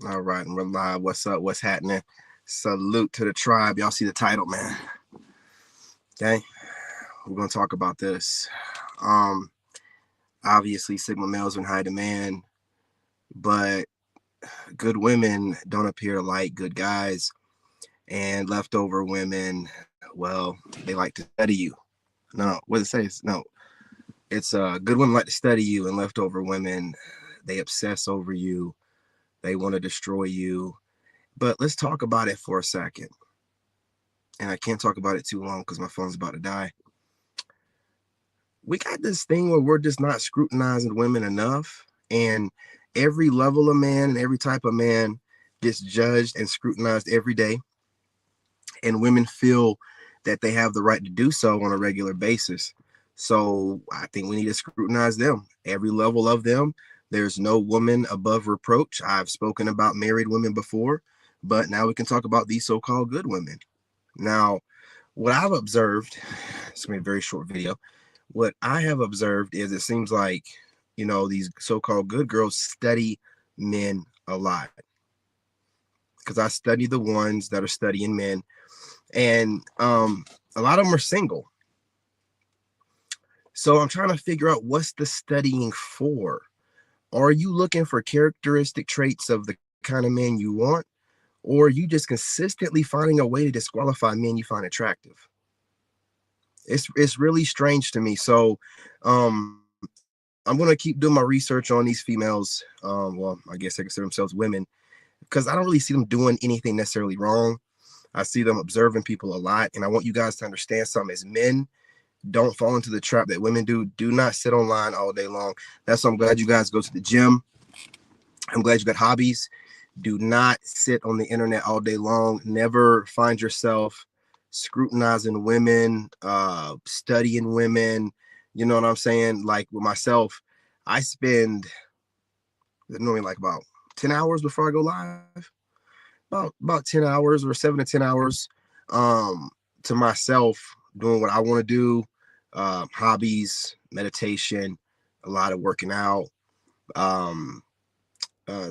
All right, and we're live. What's up? What's happening? Salute to the tribe. Y'all see the title, man. Okay, we're gonna talk about this. Um, Obviously, Sigma males are in high demand, but good women don't appear like good guys, and leftover women, well, they like to study you. No, what does it say? No, it's good women like to study you, and leftover women, they obsess over you. They want to destroy you. But let's talk about it for a second. And I can't talk about it too long because my phone's about to die. We got this thing where we're just not scrutinizing women enough, and every level of man and every type of man gets judged and scrutinized every day, and women feel that they have the right to do so on a regular basis. So I think we need to scrutinize them, every level of them. There's no woman above reproach. I've spoken about married women before, but now we can talk about these so-called good women. Now, what I've observed, it's gonna be a very short video. What I have observed is it seems like, these so-called good girls study men a lot. Because I study the ones that are studying men, and a lot of them are single. So I'm trying to figure out, what's the studying for? Are you looking for characteristic traits of the kind of man you want? Or are you just consistently finding a way to disqualify men you find attractive? It's really strange to me. So I'm gonna keep doing my research on these females. Well, I guess they consider themselves women, because I don't really see them doing anything necessarily wrong. I see them observing people a lot, and I want you guys to understand something. As men, don't fall into the trap that women do. Do not sit online all day long. That's why I'm glad you guys go to the gym. I'm glad you got hobbies. Do not sit on the internet all day long. Never find yourself scrutinizing women, studying women. You know what I'm saying? Like with myself, I spend normally like about 10 hours before I go live. About 10 hours, or 7 to 10 hours, to myself, doing what I want to do. Hobbies, meditation, a lot of working out, um,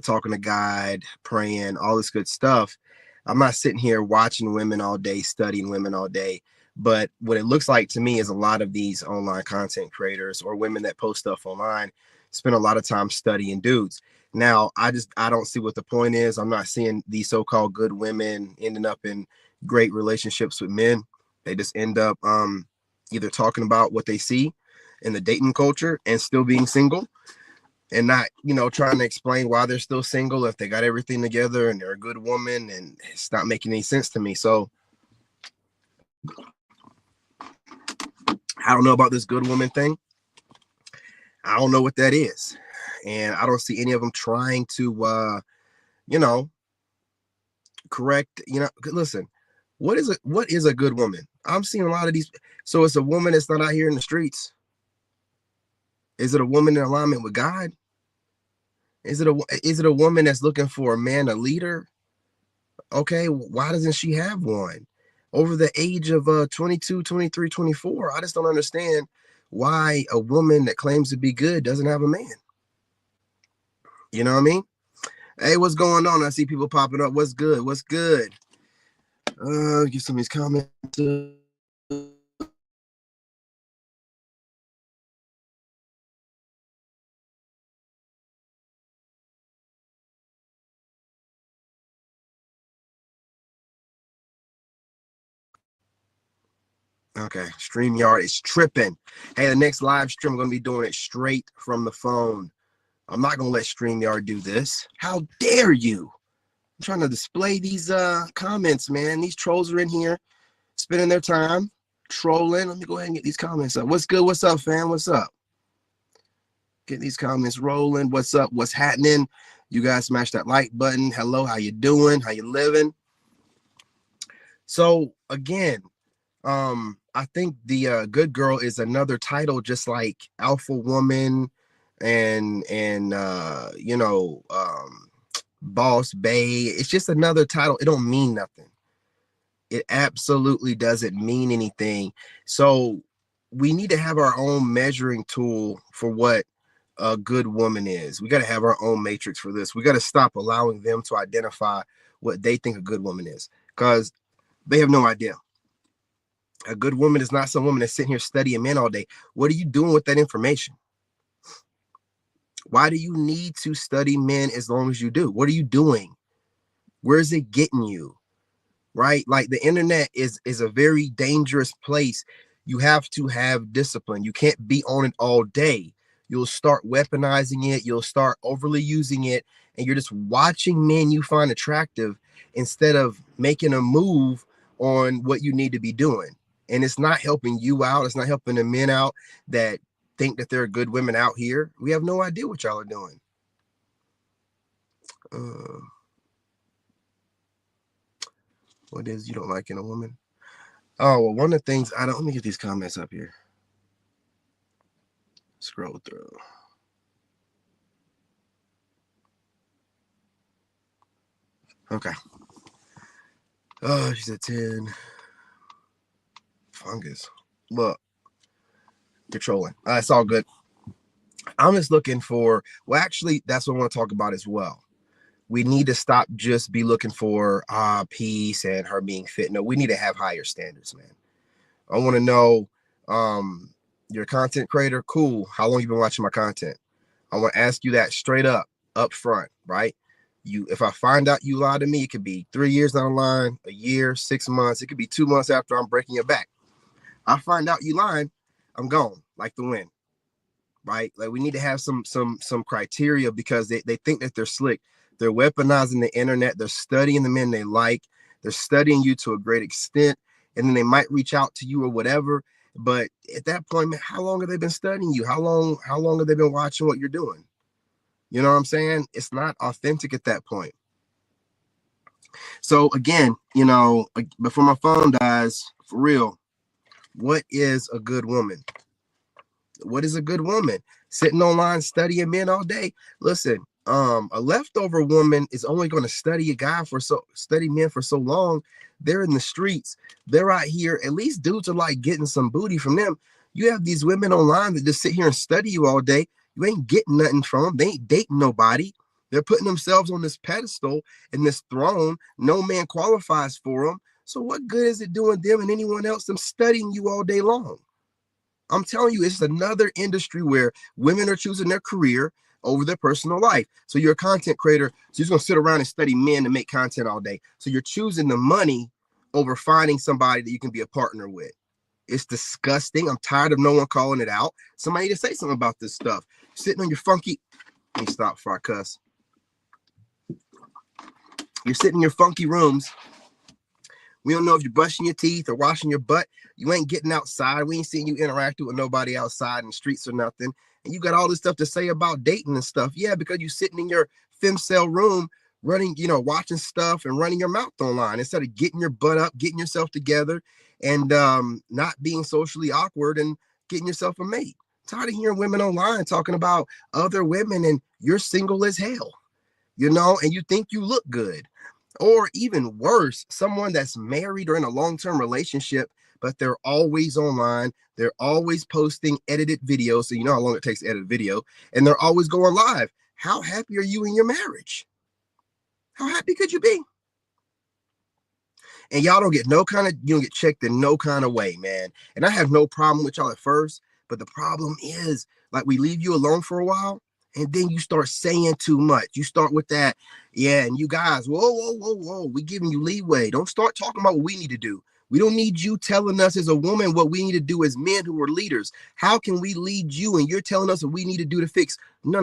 talking to God, praying, all this good stuff. I'm not sitting here watching women all day, studying women all day. But what it looks like to me is a lot of these online content creators or women that post stuff online spend a lot of time studying dudes. Now, I don't see what the point is. I'm not seeing these so-called good women ending up in great relationships with men. They just end up either talking about what they see in the dating culture and still being single, and not, trying to explain why they're still single if they got everything together and they're a good woman, and it's not making any sense to me. So I don't know about this good woman thing. I don't know what that is. And I don't see any of them trying to, you know, correct, listen, what is a good woman? I'm seeing a lot of these. So it's a woman that's not out here in the streets. Is it a woman in alignment with God? Is it a woman that's looking for a man, a leader? Okay, why doesn't she have one? Over the age of 22, 23, 24, I just don't understand why a woman that claims to be good doesn't have a man. You know what I mean? Hey, what's going on? I see people popping up. What's good? What's good? Get some of these comments. Okay, StreamYard is tripping. Hey, the next live stream, I'm going to be doing it straight from the phone. I'm not going to let StreamYard do this. How dare you? I'm trying to display these comments, man. These trolls are in here spending their time trolling. Let me go ahead and get these comments up. What's good? What's up, fam? What's up? Get these comments rolling. What's up? What's happening? You guys smash that like button. Hello, how you doing? How you living? So again, I think the good girl is another title, just like alpha woman and boss bay. It's just another title. It don't mean nothing. It absolutely doesn't mean anything. So we need to have our own measuring tool for what a good woman is. We got to have our own matrix for this. We got to stop allowing them to identify what they think a good woman is, because they have no idea. A good woman is not some woman that's sitting here studying men all day. What are you doing with that information? Why do you need to study men as long as you do? What are you doing? Where is it getting you? Right? Like, the internet is a very dangerous place. You have to have discipline. You can't be on it all day. You'll start weaponizing it. You'll start overly using it. And you're just watching men you find attractive instead of making a move on what you need to be doing. And it's not helping you out. It's not helping the men out that think that there are good women out here. We have no idea what y'all are doing. What is you don't like in a woman? Oh, well, one of the things let me get these comments up here. Scroll through. Okay. Oh, she's a 10. Fungus. Look, you're trolling. It's all good. I'm just looking for, well, actually, that's what I want to talk about as well. We need to stop just be looking for peace and her being fit. No, we need to have higher standards, man. I want to know, you're a content creator. Cool. How long you been watching my content? I want to ask you that straight up front, right? If I find out you lied to me, it could be 3 years down the line, a year, 6 months. It could be 2 months after I'm breaking your back. I find out you lying, I'm gone like the wind, right? Like, we need to have some criteria, because they think that they're slick. They're weaponizing the internet. They're studying the men they like. They're studying you to a great extent, and then they might reach out to you or whatever. But at that point, man, how long have they been studying you? How long have they been watching what you're doing? You know what I'm saying? It's not authentic at that point. So again, before my phone dies, for real, what is a good woman? What is a good woman? Sitting online studying men all day? Listen, a leftover woman is only going to study men for so long. They're in the streets. They're out here. At least dudes are like getting some booty from them. You have these women online that just sit here and study you all day. You ain't getting nothing from them. They ain't dating nobody. They're putting themselves on this pedestal and this throne. No man qualifies for them. So what good is it doing them and anyone else them studying you all day long? I'm telling you, it's another industry where women are choosing their career over their personal life. So you're a content creator, so you're just gonna sit around and study men to make content all day. So you're choosing the money over finding somebody that you can be a partner with. It's disgusting. I'm tired of no one calling it out. Somebody need to say something about this stuff. Sitting on your funky, let me stop before I cuss. You're sitting in your funky rooms. We don't know if you're brushing your teeth or washing your butt. You ain't getting outside. We ain't seeing you interacting with nobody outside in the streets or nothing. And you got all this stuff to say about dating and stuff. Yeah, because you're sitting in your femcel room running, watching stuff and running your mouth online instead of getting your butt up, getting yourself together, and not being socially awkward and getting yourself a mate. Tired of hearing women online talking about other women and you're single as hell, and you think you look good. Or even worse, someone that's married or in a long-term relationship, but they're always online. They're always posting edited videos. So you know how long it takes to edit video. And they're always going live. How happy are you in your marriage? How happy could you be? And y'all don't get checked in no kind of way, man. And I have no problem with y'all at first. But the problem is, like, we leave you alone for a while. And then you start saying too much. You start with that, yeah, and you guys, whoa. We giving you leeway. Don't start talking about what we need to do. We don't need you telling us as a woman what we need to do as men who are leaders. How can we lead you and you're telling us what we need to do to fix? No.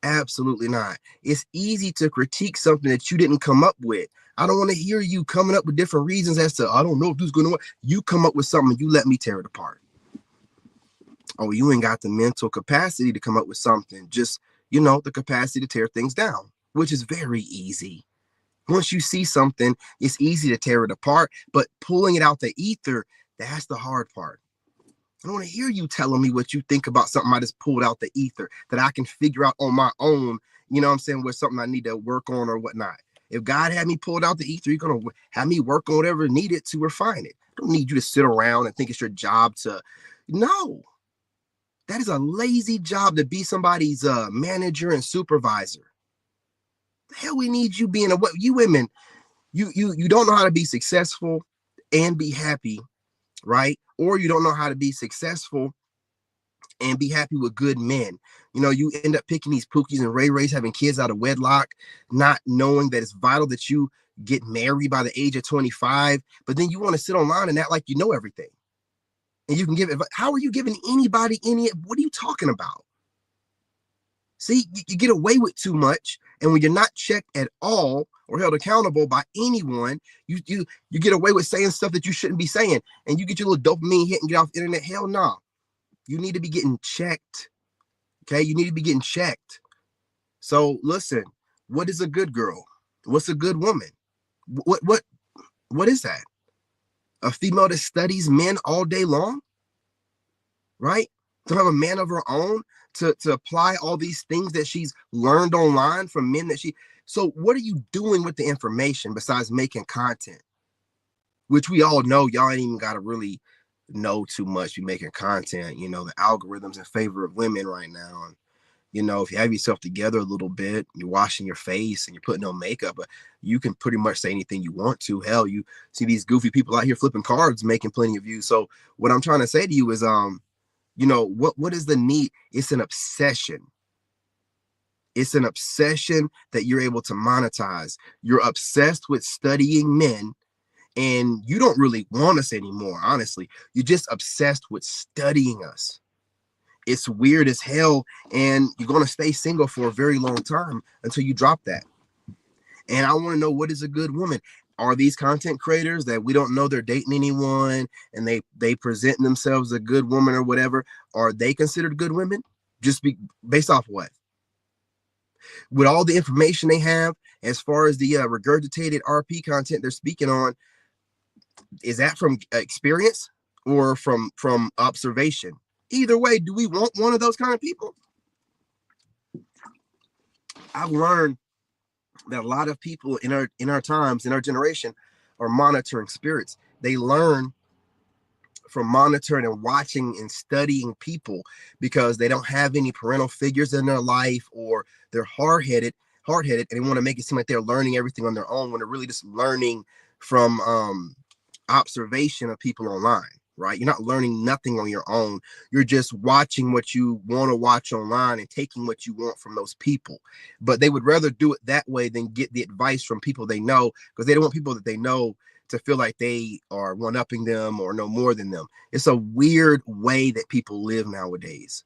Absolutely not. It's easy to critique something that you didn't come up with. I don't want to hear you coming up with different reasons as to, I don't know if this is going to work. You come up with something, you let me tear it apart. Oh, you ain't got the mental capacity to come up with something. Just, the capacity to tear things down, which is very easy. Once you see something, it's easy to tear it apart, but pulling it out the ether, that's the hard part. I don't want to hear you telling me what you think about something I just pulled out the ether that I can figure out on my own, with something I need to work on or whatnot. If God had me pulled out the ether, you're going to have me work on whatever needed to refine it. I don't need you to sit around and think it's your job to, no. That is a lazy job to be somebody's manager and supervisor. The hell we need you being what you women, you don't know how to be successful and be happy, right? Or you don't know how to be successful and be happy with good men. You know, you end up picking these Pookies and Ray Rays, having kids out of wedlock, not knowing that it's vital that you get married by the age of 25, but then you want to sit online and act like you know everything. And you can give it. How are you giving anybody any? What are you talking about? See, you get away with too much, and when you're not checked at all or held accountable by anyone, you get away with saying stuff that you shouldn't be saying, and you get your little dopamine hit and get off the internet. Hell no. Nah. You need to be getting checked. Okay, you need to be getting checked. So listen, what is a good girl? What's a good woman? What is that? A female that studies men all day long, right? To have a man of her own, to apply all these things that she's learned online from men that she. So what are you doing with the information besides making content? Which we all know y'all ain't even got to really know too much. Be making content. You know, the algorithm's in favor of women right now. And, you know, if you have yourself together a little bit, you're washing your face and you're putting on makeup, but you can pretty much say anything you want to. Hell, you see these goofy people out here flipping cards, making plenty of views. So what I'm trying to say to you is, you know, what is the need? It's an obsession. It's an obsession that you're able to monetize. You're obsessed with studying men, and you don't really want us anymore, honestly. You're just obsessed with studying us. It's weird as hell, and you're going to stay single for a very long time until you drop that. And I want to know, what is a good woman? Are these content creators that we don't know they're dating anyone and they present themselves a good woman or whatever, are they considered good women? Just based off what? With all the information they have, as far as the regurgitated RP content they're speaking on, is that from experience or from observation? Either way, do we want one of those kind of people? I've learned that a lot of people in our times, in our generation, are monitoring spirits. They learn from monitoring and watching and studying people because they don't have any parental figures in their life, or they're hard-headed, and they want to make it seem like they're learning everything on their own when they're really just learning from observation of people online, right? You're not learning nothing on your own. You're just watching what you want to watch online and taking what you want from those people. But they would rather do it that way than get the advice from people they know, because they don't want people that they know to feel like they are one-upping them or know more than them. It's a weird way that people live nowadays.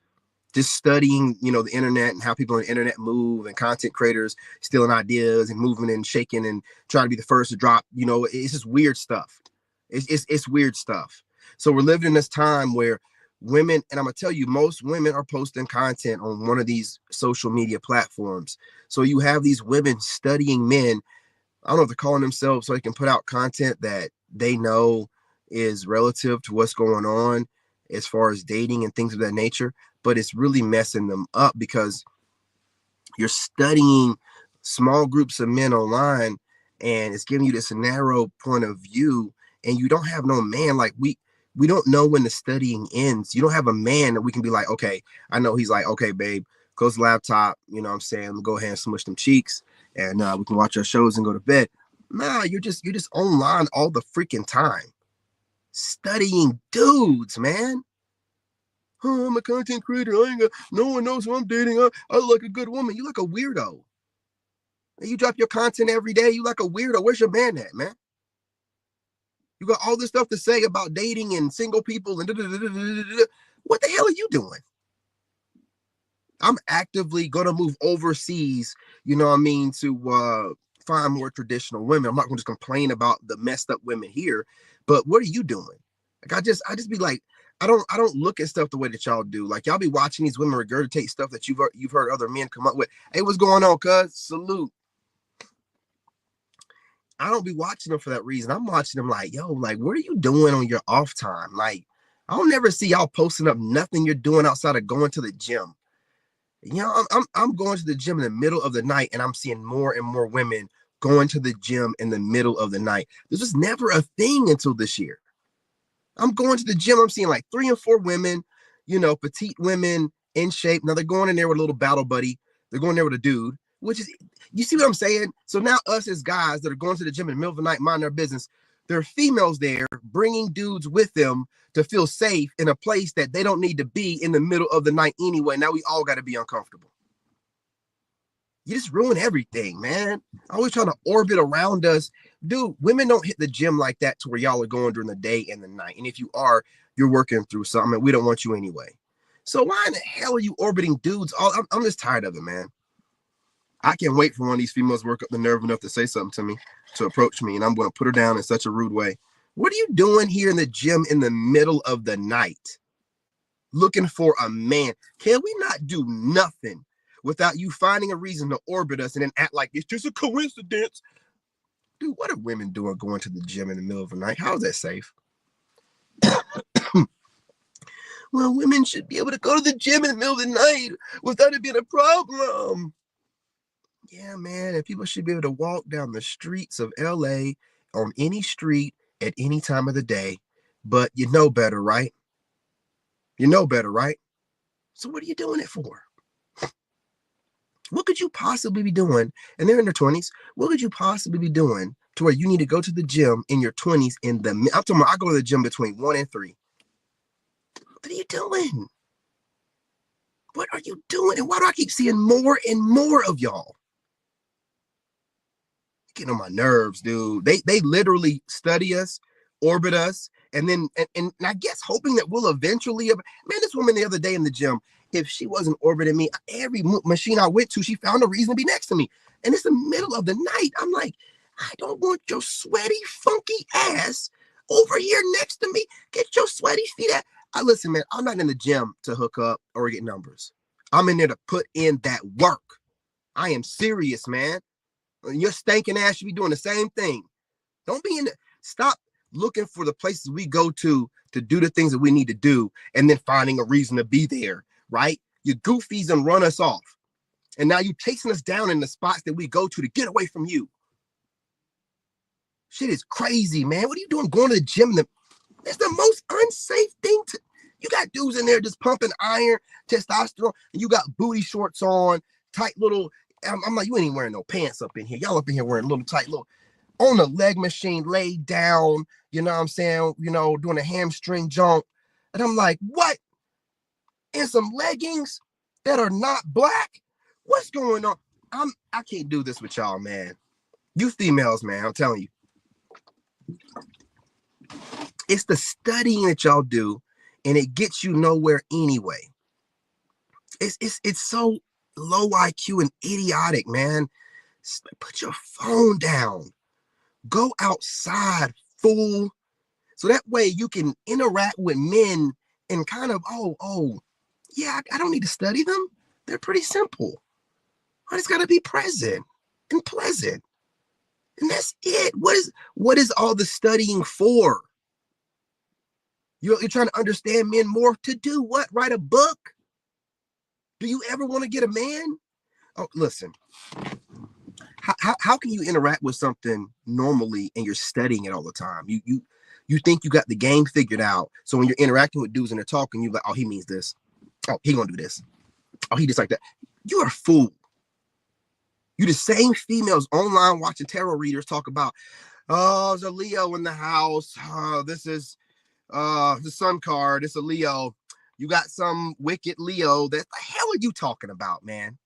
Just studying, you know, the internet and how people on the internet move, and content creators stealing ideas and moving and shaking and trying to be the first to drop, you know, it's just weird stuff. It's weird stuff. So we're living in this time where women, and I'm gonna tell you, most women are posting content on one of these social media platforms. So you have these women studying men. I don't know if they're calling themselves so they can put out content that they know is relative to what's going on as far as dating and things of that nature, but it's really messing them up because you're studying small groups of men online, and it's giving you this narrow point of view, and you don't have no man. Like we don't know when the studying ends. You don't have a man that we can be like, okay, I know he's like, okay, babe, close the laptop, you know what I'm saying, go ahead and smush them cheeks, and we can watch our shows and go to bed. Nah, you're just online all the freaking time studying dudes, man. Oh, I'm a content creator. No one knows who I'm dating. I look like a good woman. You look a weirdo. You drop your content every day. You like a weirdo. Where's your man at, man? You got all this stuff to say about dating and single people and what the hell are you doing? I'm actively gonna move overseas, you know what I mean, to find more traditional women. I'm not gonna just complain about the messed up women here, but what are you doing? Like I just be like, I don't look at stuff the way that y'all do. Like y'all be watching these women regurgitate stuff that you've heard other men come up with. Hey, what's going on, cuz? Salute. I don't be watching them for that reason. I'm watching them like, yo, like, what are you doing on your off time? Like, I don't never see y'all posting up nothing you're doing outside of going to the gym. You know, I'm going to the gym in the middle of the night, and I'm seeing more and more women going to the gym in the middle of the night. This was never a thing until this year. I'm going to the gym. I'm seeing like 3 and 4 women, petite women in shape. Now they're going in there with a little battle buddy. They're going there with a dude, which is, you see what I'm saying? So now us as guys that are going to the gym in the middle of the night, mind their business, there are females there bringing dudes with them to feel safe in a place that they don't need to be in the middle of the night anyway. Now we all got to be uncomfortable. You just ruin everything, man. Always trying to orbit around us. Dude, women don't hit the gym like that to where y'all are going during the day and the night. And if you are, you're working through something and we don't want you anyway. So why in the hell are you orbiting dudes? I'm just tired of it, man. I can't wait for one of these females to work up the nerve enough to say something to me, to approach me, and I'm going to put her down in such a rude way. What are you doing here in the gym in the middle of the night? Looking for a man. Can we not do nothing without you finding a reason to orbit us and then act like it's just a coincidence? Dude, what are women doing going to the gym in the middle of the night? How is that safe? Well, women should be able to go to the gym in the middle of the night without it being a problem. Yeah, man, and people should be able to walk down the streets of LA on any street at any time of the day. But you know better, right? You know better, right? So what are you doing it for? What could you possibly be doing? And they're in their 20s. What could you possibly be doing to where you need to go to the gym in your 20s I'm talking about, I go to the gym between 1 and 3. What are you doing? What are you doing? And why do I keep seeing more and more of y'all? Getting on my nerves, dude. They literally study us, orbit us, and then and I guess hoping that we'll eventually. Man, this woman the other day in the gym, if she wasn't orbiting me, every machine I went to, she found a reason to be next to me. And it's the middle of the night. I'm like, I don't want your sweaty, funky ass over here next to me. Get your sweaty feet out. Listen, man, I'm not in the gym to hook up or get numbers. I'm in there to put in that work. I am serious, man. Your stinking ass should be doing the same thing. Don't be in the, stop looking for the places we go to do the things that we need to do and then finding a reason to be there, right? You goofies and run us off. And now you're chasing us down in the spots that we go to get away from you. Shit is crazy, man. What are you doing going to the gym? It's the most unsafe thing to. You got dudes in there just pumping iron, testosterone, and you got booty shorts on, tight little. I'm like, you ain't even wearing no pants up in here. Y'all up in here wearing little tight little on the leg machine, laid down, you know what I'm saying? Doing a hamstring jump. And I'm like, what? In some leggings that are not black? What's going on? I can't do this with y'all, man. You females, man, I'm telling you. It's the studying that y'all do, and it gets you nowhere anyway. It's so low IQ and idiotic, man. Put your phone down. Go outside, fool. So that way you can interact with men and kind of, yeah, I don't need to study them. They're pretty simple. I just got to be present and pleasant. And that's it. What is all the studying for? You're trying to understand men more to do what? Write a book? Do you ever want to get a man? Oh, listen. How can you interact with something normally and you're studying it all the time? You think you got the game figured out. So when you're interacting with dudes and they're talking, you're like, oh, he means this. Oh, he gonna do this. Oh, he just like that. You're a fool. You the same females online watching tarot readers talk about, oh, there's a Leo in the house. This is the sun card. It's a Leo. You got some wicked Leo. That the hell are you talking about, man?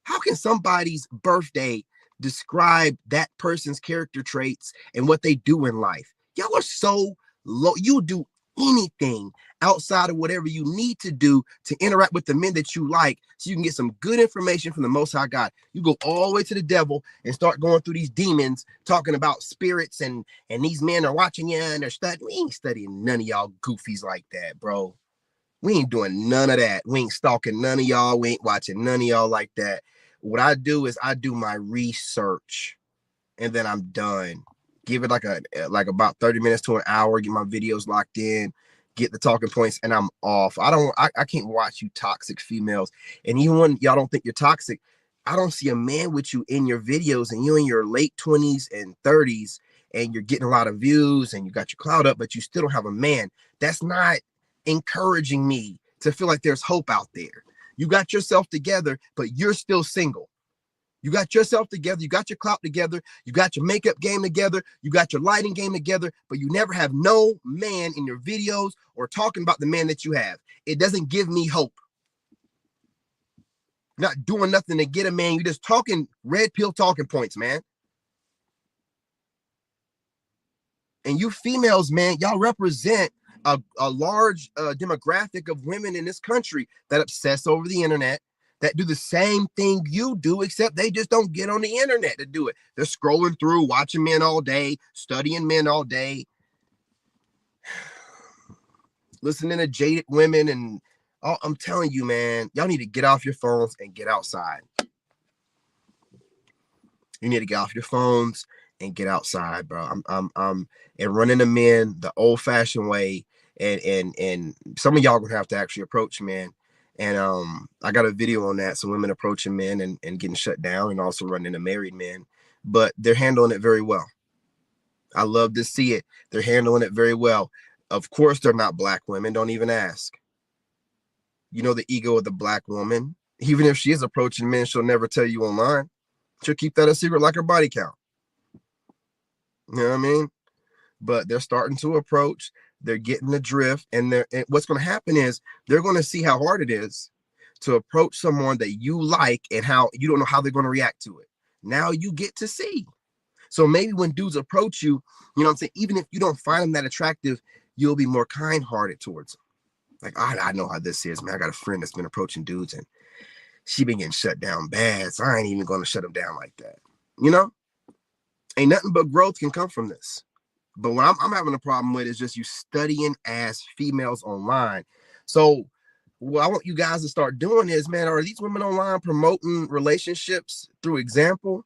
How can somebody's birthday describe that person's character traits and what they do in life? Y'all are so low. You do anything outside of whatever you need to do to interact with the men that you like so you can get some good information from the Most High God. You go all the way to the devil and start going through these demons talking about spirits and these men are watching you and they're studying. We ain't studying none of y'all goofies like that, bro. We ain't doing none of that. We ain't stalking none of y'all. We ain't watching none of y'all like that. What I do is I do my research and then I'm done. Give it like about 30 minutes to an hour, get my videos locked in, get the talking points, and I'm off. I can't watch you toxic females. And even when y'all don't think you're toxic, I don't see a man with you in your videos and you're in your late 20s and 30s and you're getting a lot of views and you got your clout up, but you still don't have a man. That's not encouraging me to feel like there's hope out there. You got yourself together, but you're still single. You got yourself together, you got your clout together, you got your makeup game together, you got your lighting game together, but you never have no man in your videos or talking about the man that you have. It doesn't give me hope. You're not doing nothing to get a man. You're just talking red pill talking points, man. And you females, man, y'all represent a large demographic of women in this country that obsess over the internet, that do the same thing you do, except they just don't get on the internet to do it. They're scrolling through, watching men all day, studying men all day, listening to jaded women. And I'm telling you, man, y'all need to get off your phones and get outside. You need to get off your phones and get outside, bro. I'm and running the men the old-fashioned way. And some of y'all gonna have to actually approach men. And I got a video on that. So women approaching men and getting shut down, and also running to married men, but they're handling it very well. I love to see it. They're handling it very well. Of course, they're not black women. Don't even ask. You know the ego of the black woman. Even if she is approaching men, she'll never tell you online. She'll keep that a secret like her body count. You know what I mean? But they're starting to approach. They're getting the drift. And what's going to happen is they're going to see how hard it is to approach someone that you like, and how you don't know how they're going to react to it. Now you get to see. So maybe when dudes approach you, you know what I'm saying, even if you don't find them that attractive, you'll be more kind-hearted towards them. Like, I know how this is, man. I got a friend that's been approaching dudes, and she been getting shut down bad, so I ain't even going to shut them down like that. You know? Ain't nothing but growth can come from this. But what I'm having a problem with is just you studying as females online. So what I want you guys to start doing is, man, are these women online promoting relationships through example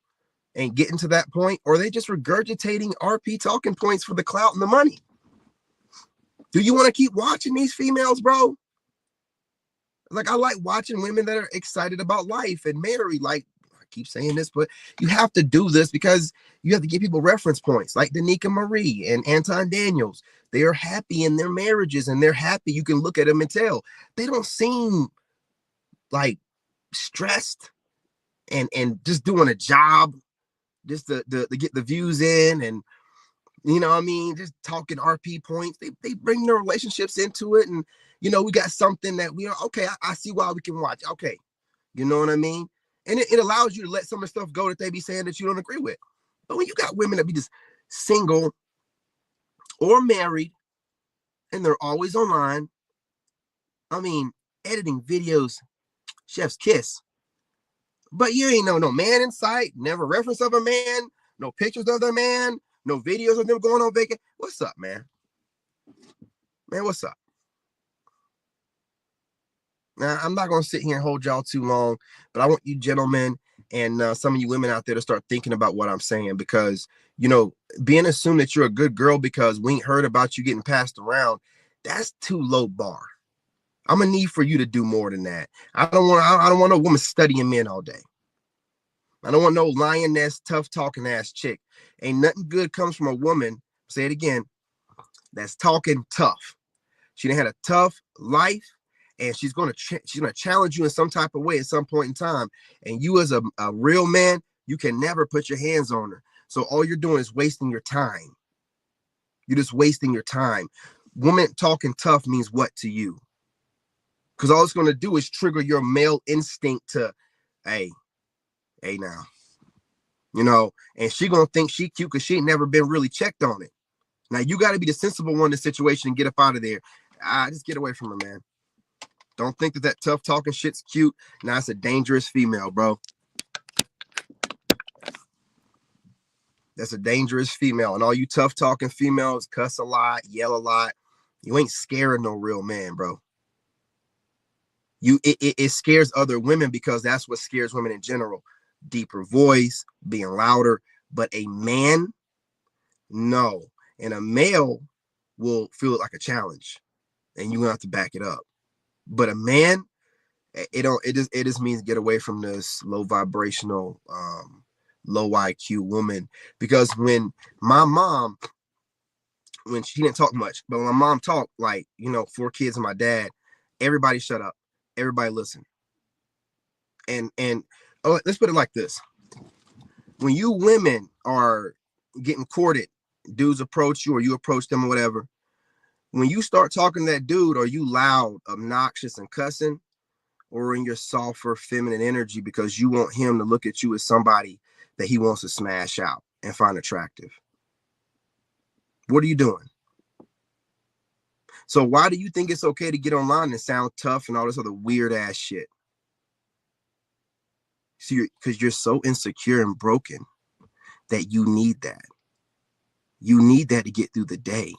and getting to that point? Or are they just regurgitating RP talking points for the clout and the money? Do you want to keep watching these females, bro? Like, I like watching women that are excited about life and married. Like, I keep saying this, but you have to do this because you have to give people reference points, like Danica Marie and Anton Daniels. They are happy in their marriages, and they're happy. You can look at them and tell they don't seem like stressed and just doing a job just to get the views in. And you know what I mean, just talking RP points. They bring their relationships into it. And you know, we got something that we are okay. I see why we can watch. Okay, you know what I mean? And it allows you to let some of the stuff go that they be saying that you don't agree with. But when you got women that be just single or married and they're always online, I mean, editing videos, chef's kiss. But you ain't no man in sight, never reference of a man, no pictures of their man, no videos of them going on vacation. What's up, man? Man, what's up? Now, I'm not going to sit here and hold y'all too long, but I want you gentlemen and some of you women out there to start thinking about what I'm saying, because, you know, being assumed that you're a good girl because we ain't heard about you getting passed around, that's too low bar. I'm going to need for you to do more than that. I don't want no woman studying men all day. I don't want no lioness, tough talking ass chick. Ain't nothing good comes from a woman, say it again, that's talking tough. She done had a tough life, and she's gonna challenge you in some type of way at some point in time. And you, as a real man, you can never put your hands on her. So all you're doing is wasting your time. You're just wasting your time. Woman talking tough means what to you? Because all it's gonna do is trigger your male instinct to, hey now, you know, and she gonna think she cute because she ain't never been really checked on it. Now you got to be the sensible one in the situation and get up out of there. Just get away from her, man. Don't think that tough talking shit's cute. Now it's a dangerous female, bro. That's a dangerous female. And all you tough talking females cuss a lot, yell a lot. You ain't scaring no real man, bro. It scares other women because that's what scares women in general. Deeper voice, being louder. But a man, no. And a male will feel it like a challenge, and you have to back it up. But a man, it just means get away from this low vibrational, low IQ woman. Because when my mom when she didn't talk much, but when my mom talked, like, you know, 4 kids and my dad, everybody shut up, everybody listen. And oh, let's put it like this: when you women are getting courted, dudes approach you or you approach them or whatever, when you start talking to that dude, are you loud, obnoxious, and cussing, or in your softer, feminine energy because you want him to look at you as somebody that he wants to smash out and find attractive? What are you doing? So why do you think it's okay to get online and sound tough and all this other weird ass shit? See, because you're so insecure and broken that you need that. You need that to get through the day.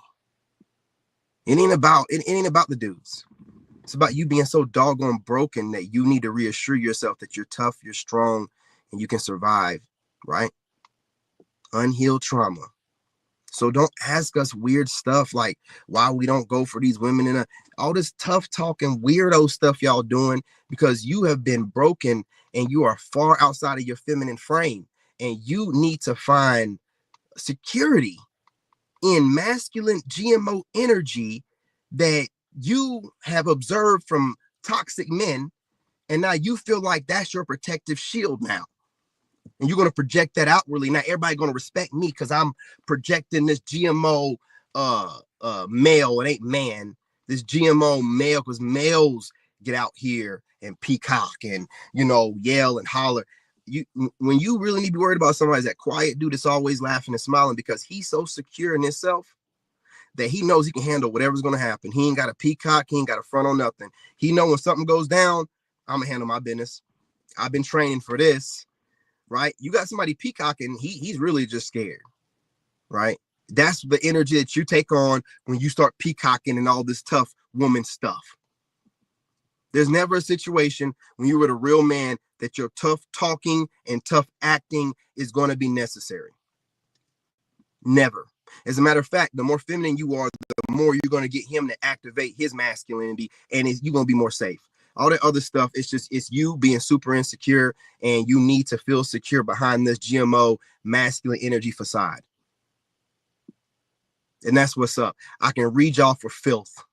It ain't about the dudes. It's about you being so doggone broken that you need to reassure yourself that you're tough, you're strong, and you can survive, right? Unhealed trauma. So don't ask us weird stuff like why we don't go for these women and all this tough talking weirdo stuff y'all doing, because you have been broken and you are far outside of your feminine frame, and you need to find security in masculine GMO energy that you have observed from toxic men, and now you feel like that's your protective shield now, and you're going to project that outwardly. Now everybody going to respect me because I'm projecting this GMO male. It ain't man, this GMO male, because males get out here and peacock and, you know, yell and holler. You, when you really need to be worried about somebody, that quiet dude that's always laughing and smiling because he's so secure in himself that he knows he can handle whatever's going to happen. He ain't got a peacock. He ain't got a front on nothing. He know when something goes down, I'm gonna handle my business. I've been training for this, right? You got somebody peacocking, he's really just scared, right? That's the energy that you take on when you start peacocking and all this tough woman stuff. There's never a situation when you're with a real man that your tough talking and tough acting is going to be necessary. Never. As a matter of fact, the more feminine you are, the more you're going to get him to activate his masculinity, and you're going to be more safe. All that other stuff, it's you being super insecure, and you need to feel secure behind this GMO masculine energy facade. And that's what's up. I can read y'all for filth.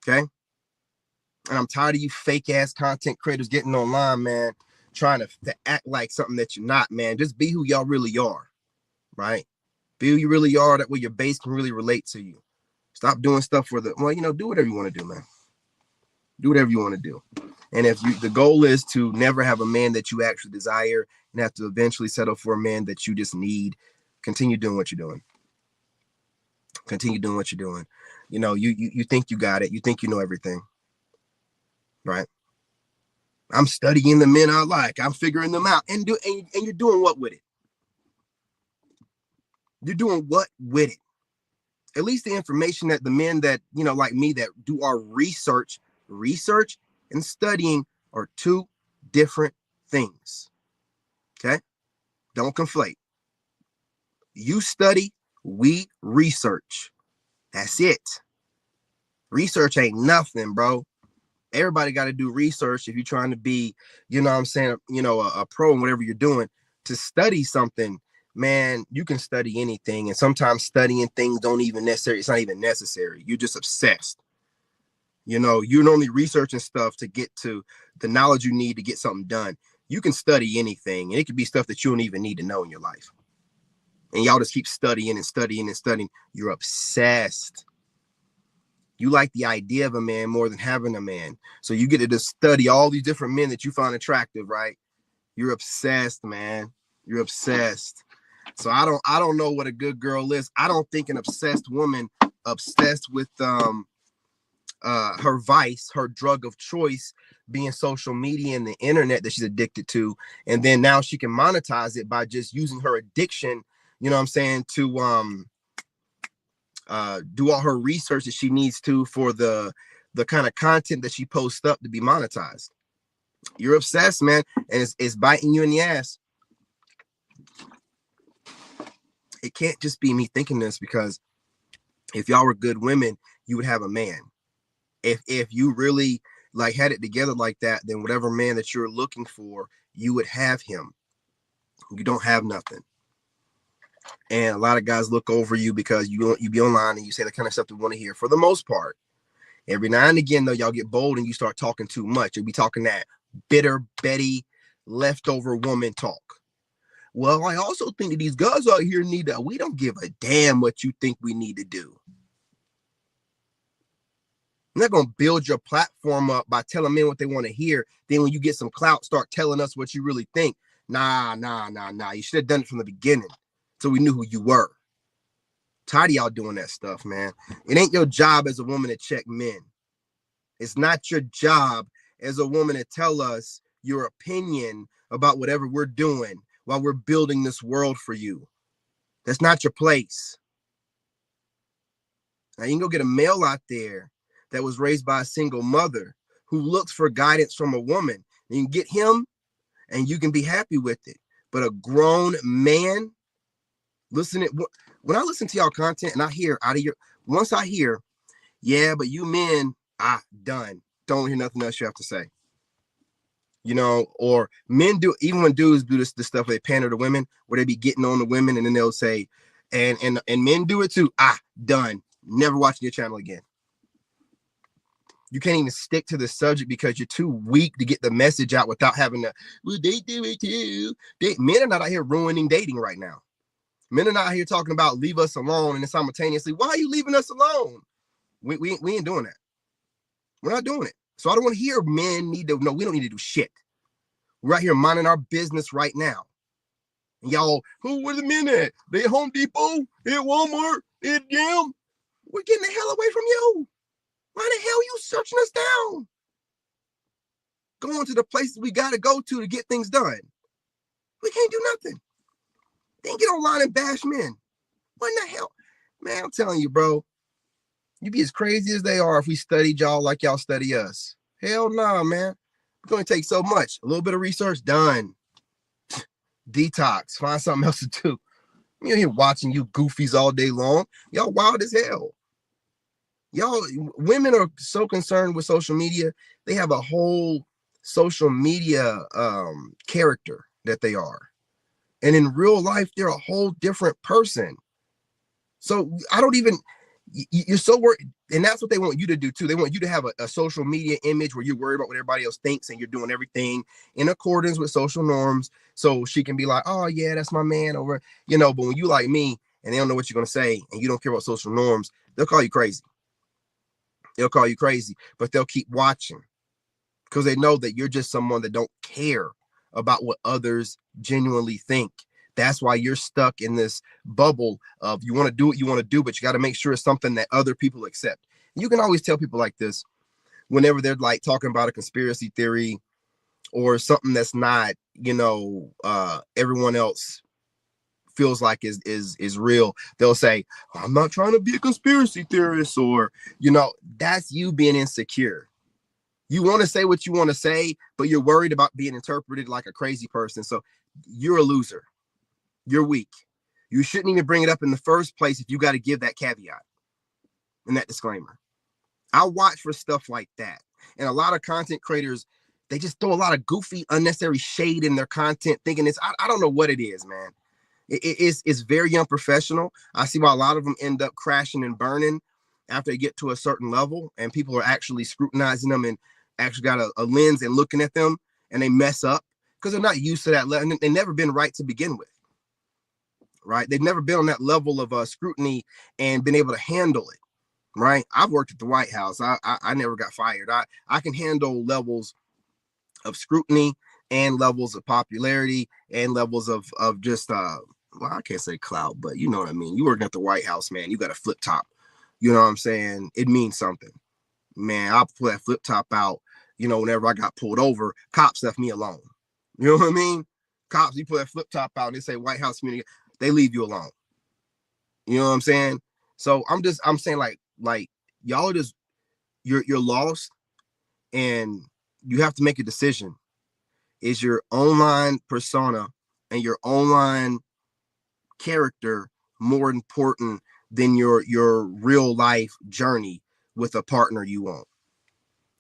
Okay? And I'm tired of you fake ass content creators getting online, man, trying to act like something that you're not, man. Just be who y'all really are, right? Be who you really are. That way your base can really relate to you. Stop doing stuff for the, well, you know, do whatever you want to do, man. Do whatever you want to do. And if you, the goal is to never have a man that you actually desire and have to eventually settle for a man that you just need, continue doing what you're doing. Continue doing what you're doing. You know, you think you got it. You think you know everything, right? I'm studying the men I like. I'm figuring them out. And you're doing what with it? You're doing what with it? At least the information that the men that, you know, like me, that do our research and studying are two different things. Okay? Don't conflate. You study, we research. That's it. Research ain't nothing, bro. Everybody got to do research if you're trying to be, you know what I'm saying, you know, a pro in whatever you're doing. To study something, man, you can study anything. And sometimes studying things don't even necessarily, it's not even necessary. You're just obsessed. You know, you're only researching stuff to get to the knowledge you need to get something done. You can study anything, and it could be stuff that you don't even need to know in your life. And y'all just keep studying and studying and studying. You're obsessed. You like the idea of a man more than having a man. So you get to just study all these different men that you find attractive, right? You're obsessed, man. You're obsessed. So I don't know what a good girl is. I don't think an obsessed woman, obsessed with her vice, her drug of choice being social media and the internet that she's addicted to, and then now she can monetize it by just using her addiction, you know what I'm saying, to do all her research that she needs to for the kind of content that she posts up to be monetized. You're obsessed, man, and it's biting you in the ass. It can't just be me thinking this, because if y'all were good women, you would have a man. If you really like had it together like that, then whatever man that you're looking for, you would have him. You don't have nothing. And a lot of guys look over you because you be online and you say the kind of stuff they want to hear. For the most part, every now and again though, y'all get bold and you start talking too much. You'll be talking that bitter Betty leftover woman talk. Well, I also think that these guys out here need that. We don't give a damn what you think we need to do. I'm not gonna build your platform up by telling men what they want to hear. Then when you get some clout, start telling us what you really think. Nah. You should have done it from the beginning, so we knew who you were. Tired of y'all doing that stuff, man. It ain't your job as a woman to check men. It's not your job as a woman to tell us your opinion about whatever we're doing while we're building this world for you. That's not your place. Now you can go get a male out there that was raised by a single mother who looks for guidance from a woman. You can get him and you can be happy with it. But a grown man, when I listen to y'all content and I hear out of your, once I hear, yeah, but you men, done. Don't hear nothing else you have to say. You know, or men do, even when dudes do this stuff, they pander to women, where they be getting on the women and then they'll say, and men do it too. Done. Never watching your channel again. You can't even stick to the subject because you're too weak to get the message out without having to, well, they do it too. Men are not out here ruining dating right now. Men are not out here talking about leave us alone and then simultaneously, why are you leaving us alone? We ain't doing that. We're not doing it. So I don't want to hear men need to, no, we don't need to do shit. We're out here minding our business right now. And y'all, where the men at? They at Home Depot, at Walmart, at Gym. We're getting the hell away from you. Why the hell are you searching us down? Going to the places we got to go to get things done. We can't do nothing. Then get online and bash men. What in the hell? Man, I'm telling you, bro. You'd be as crazy as they are if we studied y'all like y'all study us. Hell nah, man. It's going to take so much. A little bit of research, done. Detox. Find something else to do. You're here watching you goofies all day long. Y'all wild as hell. Y'all, women are so concerned with social media. They have a whole social media character that they are. And in real life, they're a whole different person. So I don't even, you're so worried. And that's what they want you to do too. They want you to have a social media image where you're worried about what everybody else thinks and you're doing everything in accordance with social norms. So she can be like, oh yeah, that's my man over, you know, but when you like me and they don't know what you're going to say and you don't care about social norms, they'll call you crazy. They'll call you crazy, but they'll keep watching because they know that you're just someone that don't care about what others genuinely think. That's why you're stuck in this bubble of you want to do what you want to do, but you got to make sure it's something that other people accept. You can always tell people like this whenever they're like talking about a conspiracy theory or something that's not, you know, everyone else feels like is real. They'll say, I'm not trying to be a conspiracy theorist, or, you know, that's you being insecure. You want to say what you want to say, but you're worried about being interpreted like a crazy person. So you're a loser. You're weak. You shouldn't even bring it up in the first place if you got to give that caveat and that disclaimer. I watch for stuff like that. And a lot of content creators, they just throw a lot of goofy, unnecessary shade in their content, thinking I don't know what it is, man. It's very unprofessional. I see why a lot of them end up crashing and burning after they get to a certain level and people are actually scrutinizing them and actually got a lens and looking at them and they mess up because they're not used to that level. They've never been right to begin with, right? They've never been on that level of scrutiny and been able to handle it, right? I've worked at the White House. I never got fired. I can handle levels of scrutiny and levels of popularity and levels of just well, I can't say clout, but you know what I mean. You working at the White House, man. You got a flip top. You know what I'm saying? It means something, man. I'll pull that flip top out. You know, whenever I got pulled over, cops left me alone. You know what I mean? Cops, you pull that flip top out and they say White House community, they leave you alone. You know what I'm saying? So I'm saying like y'all are just you're lost and you have to make a decision. Is your online persona and your online character more important than your real life journey with a partner you want?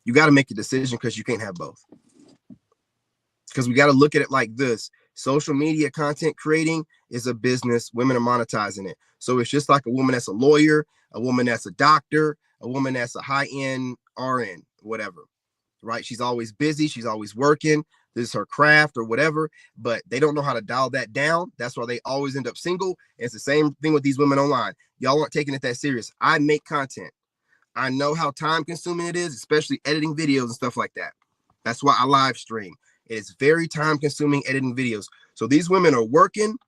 You got to make a decision because you can't have both. Because we got to look at it like this. Social media content creating is a business. Women are monetizing it. So it's just like a woman that's a lawyer, a woman that's a doctor, a woman that's a high-end RN, whatever, right? She's always busy. She's always working. This is her craft or whatever, but they don't know how to dial that down. That's why they always end up single. And it's the same thing with these women online. Y'all aren't taking it that serious. I make content. I know how time consuming it is, especially editing videos and stuff like that. That's why I live stream. It's very time consuming editing videos. So these women are working,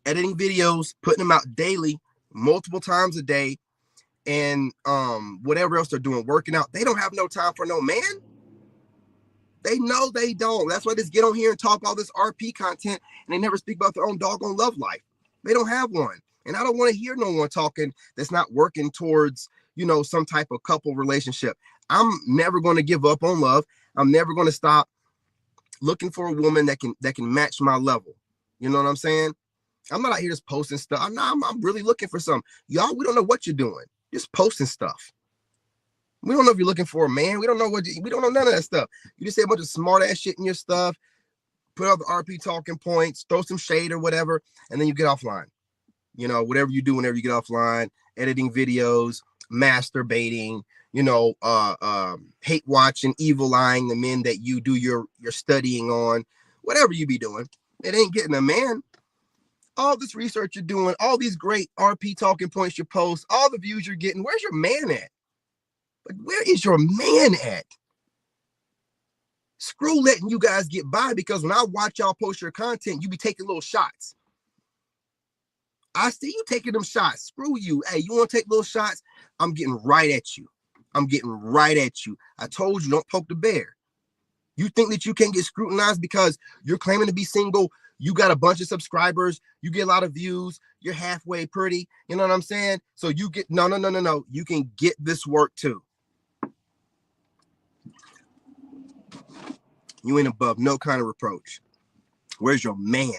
editing videos, putting them out daily, multiple times a day, and whatever else they're doing, working out. They don't have no time for no man. They know they don't. That's why they just get on here and talk all this RP content and they never speak about their own doggone love life. They don't have one. And I don't want to hear no one talking that's not working towards, you know, some type of couple relationship. I'm never going to give up on love. I'm never going to stop looking for a woman that can match my level. You know what I'm saying? I'm not out here just posting stuff. I'm really looking for some. Y'all, we don't know what you're doing. Just posting stuff. We don't know if you're looking for a man. We don't know we don't know none of that stuff. You just say a bunch of smart ass shit in your stuff, put out the RP talking points, throw some shade or whatever, and then you get offline. You know, whatever you do whenever you get offline, editing videos, masturbating, you know, hate watching, evil eyeing the men that you do your studying on, whatever you be doing. It ain't getting a man. All this research you're doing, all these great RP talking points you post, all the views you're getting, where's your man at? Like, where is your man at? Screw letting you guys get by, because when I watch y'all post your content, you be taking little shots. I see you taking them shots. Screw you. Hey, you want to take little shots? I'm getting right at you. I'm getting right at you. I told you, don't poke the bear. You think that you can't get scrutinized because you're claiming to be single, you got a bunch of subscribers, you get a lot of views, you're halfway pretty, you know what I'm saying? So you get, no. You can get this work too. You ain't above no kind of reproach. Where's your man?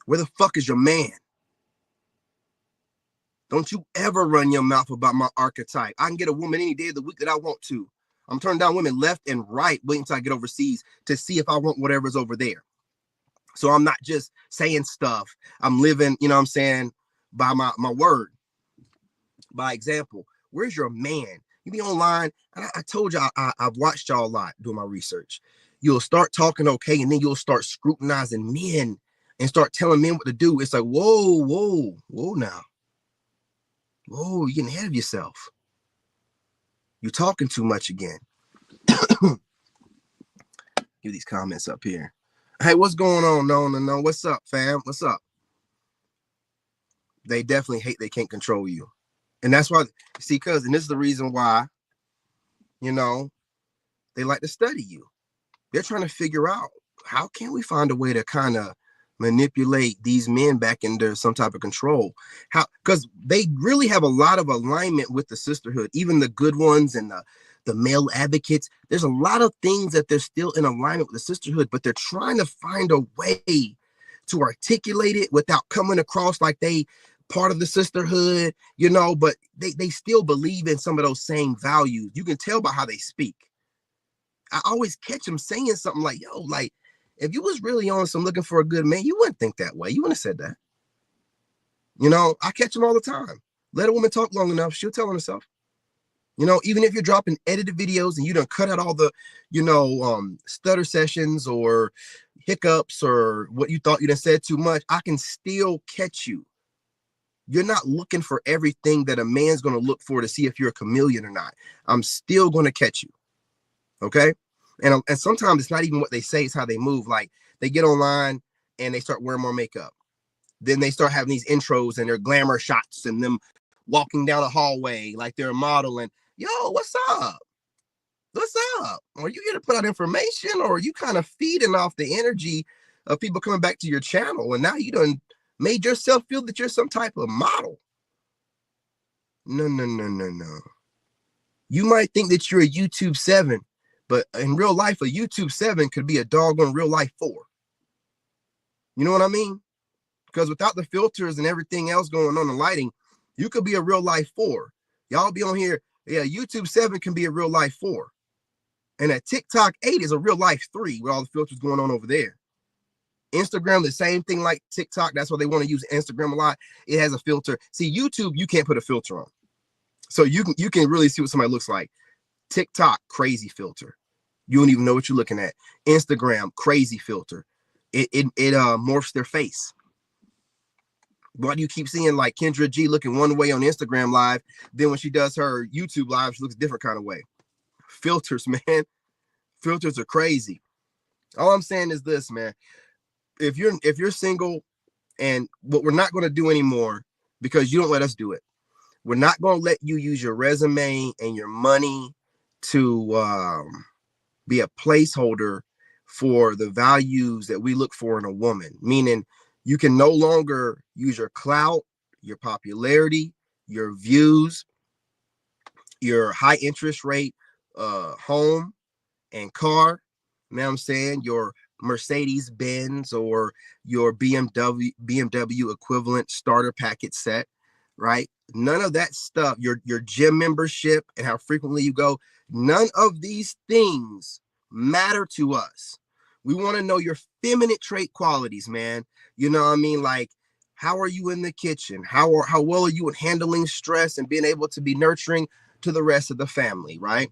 Where the fuck is your man? Don't you ever run your mouth about my archetype. I can get a woman any day of the week that I want to. I'm turning down women left and right, waiting until I get overseas to see if I want whatever's over there. So I'm not just saying stuff. I'm living, you know what I'm saying, by my word, by example. Where's your man? You be online, and I told you I've watched y'all a lot doing my research. You'll start talking okay, and then you'll start scrutinizing men and start telling men what to do. It's like, whoa now. Whoa, you're getting ahead of yourself. You're talking too much again. Give these comments up here. Hey, what's going on? No. What's up, fam? What's up? They definitely hate they can't control you. And that's why, see, cuz, and this is the reason why, you know, they like to study you. They're trying to figure out, how can we find a way to kind of manipulate these men back into some type of control? How? Because they really have a lot of alignment with the sisterhood, even the good ones and the male advocates. There's a lot of things that they're still in alignment with the sisterhood, but they're trying to find a way to articulate it without coming across like they part of the sisterhood, you know, but they still believe in some of those same values. You can tell by how they speak. I always catch them saying something like, yo, like, if you was really on some looking for a good man, you wouldn't think that way. You wouldn't have said that. You know, I catch them all the time. Let a woman talk long enough, she'll tell on herself. You know, even if you're dropping edited videos and you done cut out all the, you know, stutter sessions or hiccups or what you thought you done said too much, I can still catch you. You're not looking for everything that a man's going to look for to see if you're a chameleon or not. I'm still going to catch you. Okay. And sometimes it's not even what they say, it's how they move. Like, they get online and they start wearing more makeup. Then they start having these intros and their glamour shots and them walking down a hallway like they're a model. And, yo, what's up? What's up? Are you here to put out information, or are you kind of feeding off the energy of people coming back to your channel? And now you done made yourself feel that you're some type of model. No. You might think that you're a YouTube 7, but in real life, a YouTube 7 could be a doggone real life 4. You know what I mean? Because without the filters and everything else going on, the lighting, you could be a real life 4. Y'all be on here. Yeah, YouTube 7 can be a real life 4. And a TikTok 8 is a real life 3 with all the filters going on over there. Instagram, the same thing like TikTok. That's why they want to use Instagram a lot. It has a filter. See, YouTube, you can't put a filter on. So you can really see what somebody looks like. TikTok, crazy filter. You don't even know what you're looking at. Instagram, crazy filter. It morphs their face. Why do you keep seeing like Kendra G looking one way on Instagram live? Then when she does her YouTube live, she looks a different kind of way. Filters, man. Filters are crazy. All I'm saying is this, man. If you're single, and what we're not going to do anymore, because you don't let us do it, we're not going to let you use your resume and your money to be a placeholder for the values that we look for in a woman. Meaning you can no longer use your clout, your popularity, your views, your high interest rate home and car, you know what I'm saying, your Mercedes Benz or your BMW equivalent starter package set, right? None of that stuff, your gym membership and how frequently you go, none of these things matter to us. We want to know your feminine trait qualities, man. You know what I mean? Like, how are you in the kitchen? How well are you in handling stress and being able to be nurturing to the rest of the family, right?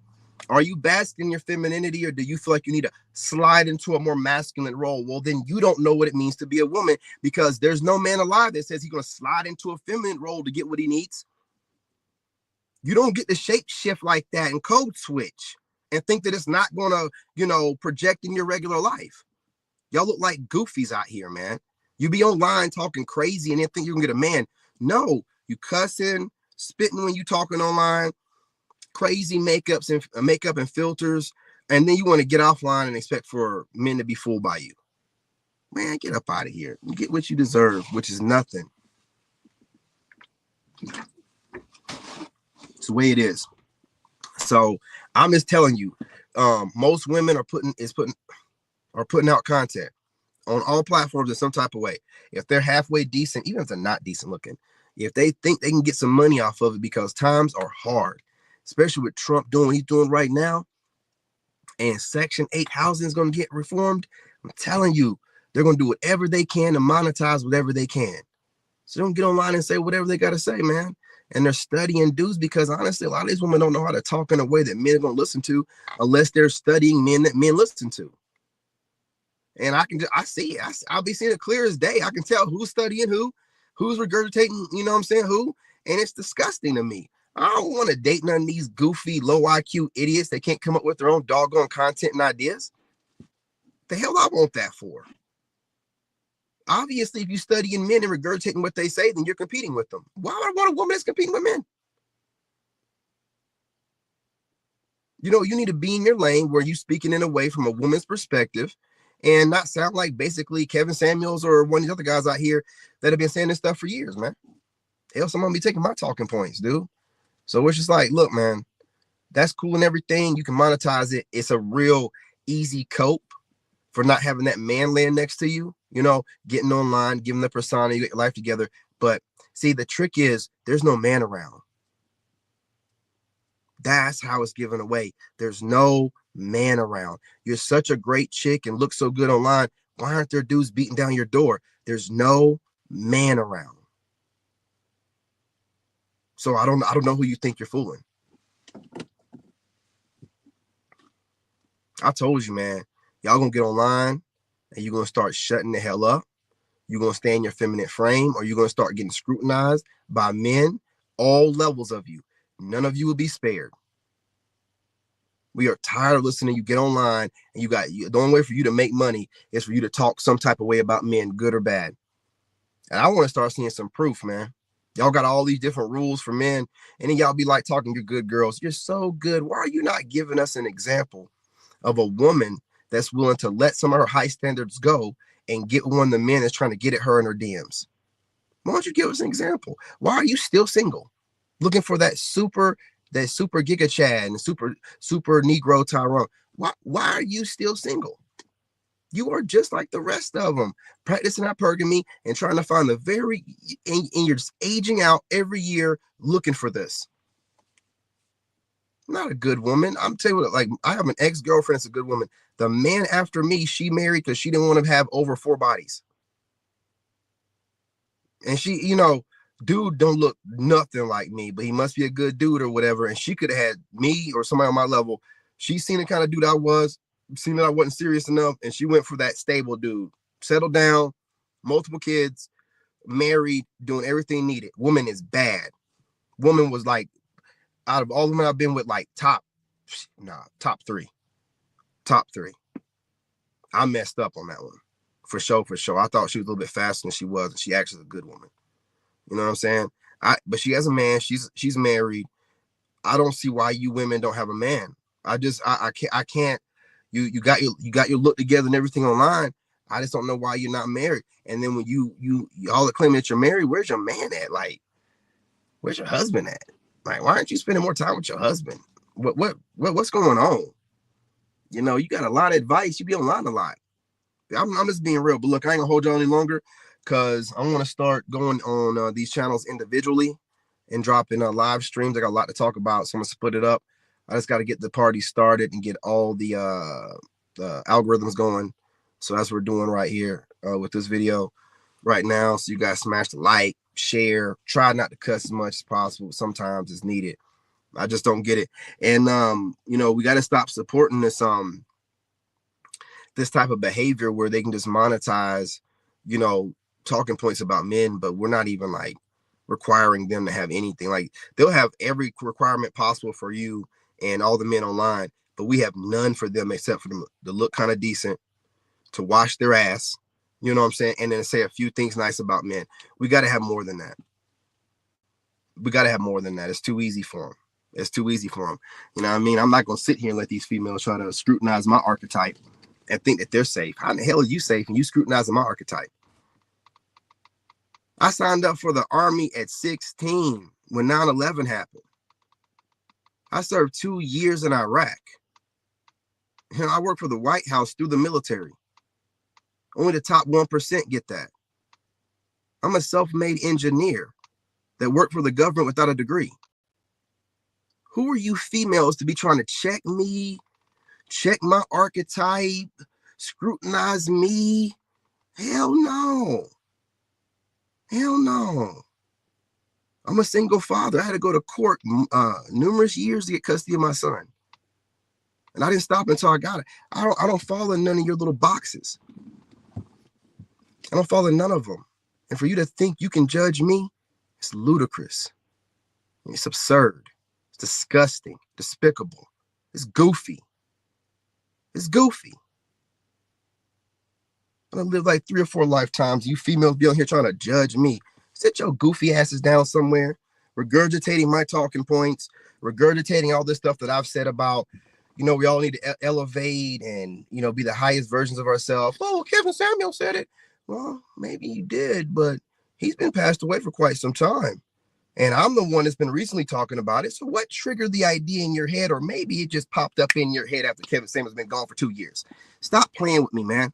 Are you basking in your femininity, or do you feel like you need to slide into a more masculine role? Well, then you don't know what it means to be a woman, because there's no man alive that says he's going to slide into a feminine role to get what he needs. You don't get to shape shift like that and code switch and think that it's not going to, project in your regular life. Y'all look like goofies out here, man. You be online talking crazy and then think you're going to get a man. No, you cussing, spitting when you talking online, crazy makeup and filters, and then you want to get offline and expect for men to be fooled by you. Man, get up out of here. You get what you deserve, which is nothing. It's the way it is. So I'm just telling you, most women are putting out content on all platforms in some type of way. If they're halfway decent, even if they're not decent looking, if they think they can get some money off of it, because times are hard, especially with Trump doing what he's doing right now, and Section 8 housing is going to get reformed, I'm telling you, they're going to do whatever they can to monetize whatever they can. So don't get online and say whatever they got to say, man. And they're studying dudes, because honestly, a lot of these women don't know how to talk in a way that men are going to listen to, unless they're studying men that men listen to. And I see it. I'll be seeing it clear as day. I can tell who's studying who's regurgitating, you know what I'm saying, who. And it's disgusting to me. I don't want to date none of these goofy, low IQ idiots that can't come up with their own doggone content and ideas. The hell I want that for? Obviously, if you studying men and regurgitating what they say, then you're competing with them. Why would I want a woman that's competing with men? You need to be in your lane where you're speaking in a way from a woman's perspective and not sound like basically Kevin Samuels or one of these other guys out here that have been saying this stuff for years, man. Hell, someone be taking my talking points, dude. So it's just like, look, man, that's cool and everything. You can monetize it. It's a real easy cope for not having that man laying next to you, getting online, giving the persona, you get your life together. But see, the trick is there's no man around. That's how it's given away. There's no man around. You're such a great chick and look so good online. Why aren't there dudes beating down your door? There's no man around. So I don't know who you think you're fooling. I told you, man, y'all gonna get online and you're gonna start shutting the hell up. You're gonna stay in your feminine frame, or you're gonna start getting scrutinized by men, all levels of you. None of you will be spared. We are tired of listening. You get online and the only way for you to make money is for you to talk some type of way about men, good or bad. And I want to start seeing some proof, man. Y'all got all these different rules for men, and then y'all be like talking to good girls. You're so good. Why are you not giving us an example of a woman that's willing to let some of her high standards go and get one of the men that's trying to get at her in her DMs? Why don't you give us an example? Why are you still single? Looking for that super Giga Chad and super Negro Tyrone. Why are you still single? You are just like the rest of them, practicing hypergamy and trying to find and you're just aging out every year looking for this. Not a good woman. I'm telling you what, like, I have an ex-girlfriend that's a good woman. The man after me, she married because she didn't want to have over 4 bodies. And she, dude don't look nothing like me, but he must be a good dude or whatever. And she could have had me or somebody on my level. She seen the kind of dude I was, seen that I wasn't serious enough, and she went for that stable dude. Settled down, multiple kids, married, doing everything needed. Woman is bad. Woman was like, out of all the men I've been with, like top three. Top three. I messed up on that one. For sure. I thought she was a little bit faster than she was, and she actually is a good woman. You know what I'm saying? But she has a man. She's married. I don't see why you women don't have a man. I can't. You got your look together and everything online. I just don't know why you're not married. And then when you all claiming that you're married, where's your man at? Like, where's your husband at? Like, why aren't you spending more time with your husband? What's going on? You got a lot of advice. You be online a lot. I'm just being real. But look, I ain't gonna hold you any longer because I want to start going on these channels individually and dropping live streams. I got a lot to talk about, so I'm gonna split it up. I just got to get the party started and get all the algorithms going. So that's what we're doing right here with this video right now. So you guys smash the like, share, try not to cuss as much as possible. Sometimes it's needed. I just don't get it. And we got to stop supporting this type of behavior where they can just monetize, talking points about men, but we're not even like requiring them to have anything. Like, they'll have every requirement possible for you and all the men online, but we have none for them except for them to look kind of decent, to wash their ass, you know what I'm saying, and then say a few things nice about men. We got to have more than that. It's too easy for them. You know what I mean? I'm not going to sit here and let these females try to scrutinize my archetype and think that they're safe. How in the hell are you safe and you scrutinizing my archetype? I signed up for the Army at 16 when 9/11 happened. I served 2 years in Iraq. I work for the White House through the military. Only the top 1% get that. I'm a self-made engineer that worked for the government without a degree. Who are you females to be trying to check me, check my archetype, scrutinize me? Hell no. I'm a single father. I had to go to court numerous years to get custody of my son. And I didn't stop until I got it. I don't fall in none of your little boxes. I don't fall in none of them. And for you to think you can judge me, it's ludicrous. It's absurd. It's disgusting, despicable. It's goofy. I lived like 3 or 4 lifetimes. You females be on here trying to judge me. Sit your goofy asses down somewhere, regurgitating my talking points, regurgitating all this stuff that I've said about, we all need to elevate and, be the highest versions of ourselves. Oh, Kevin Samuel said it. Well, maybe he did, but he's been passed away for quite some time. And I'm the one that's been recently talking about it. So what triggered the idea in your head? Or maybe it just popped up in your head after Kevin Samuel's been gone for 2 years. Stop playing with me, man.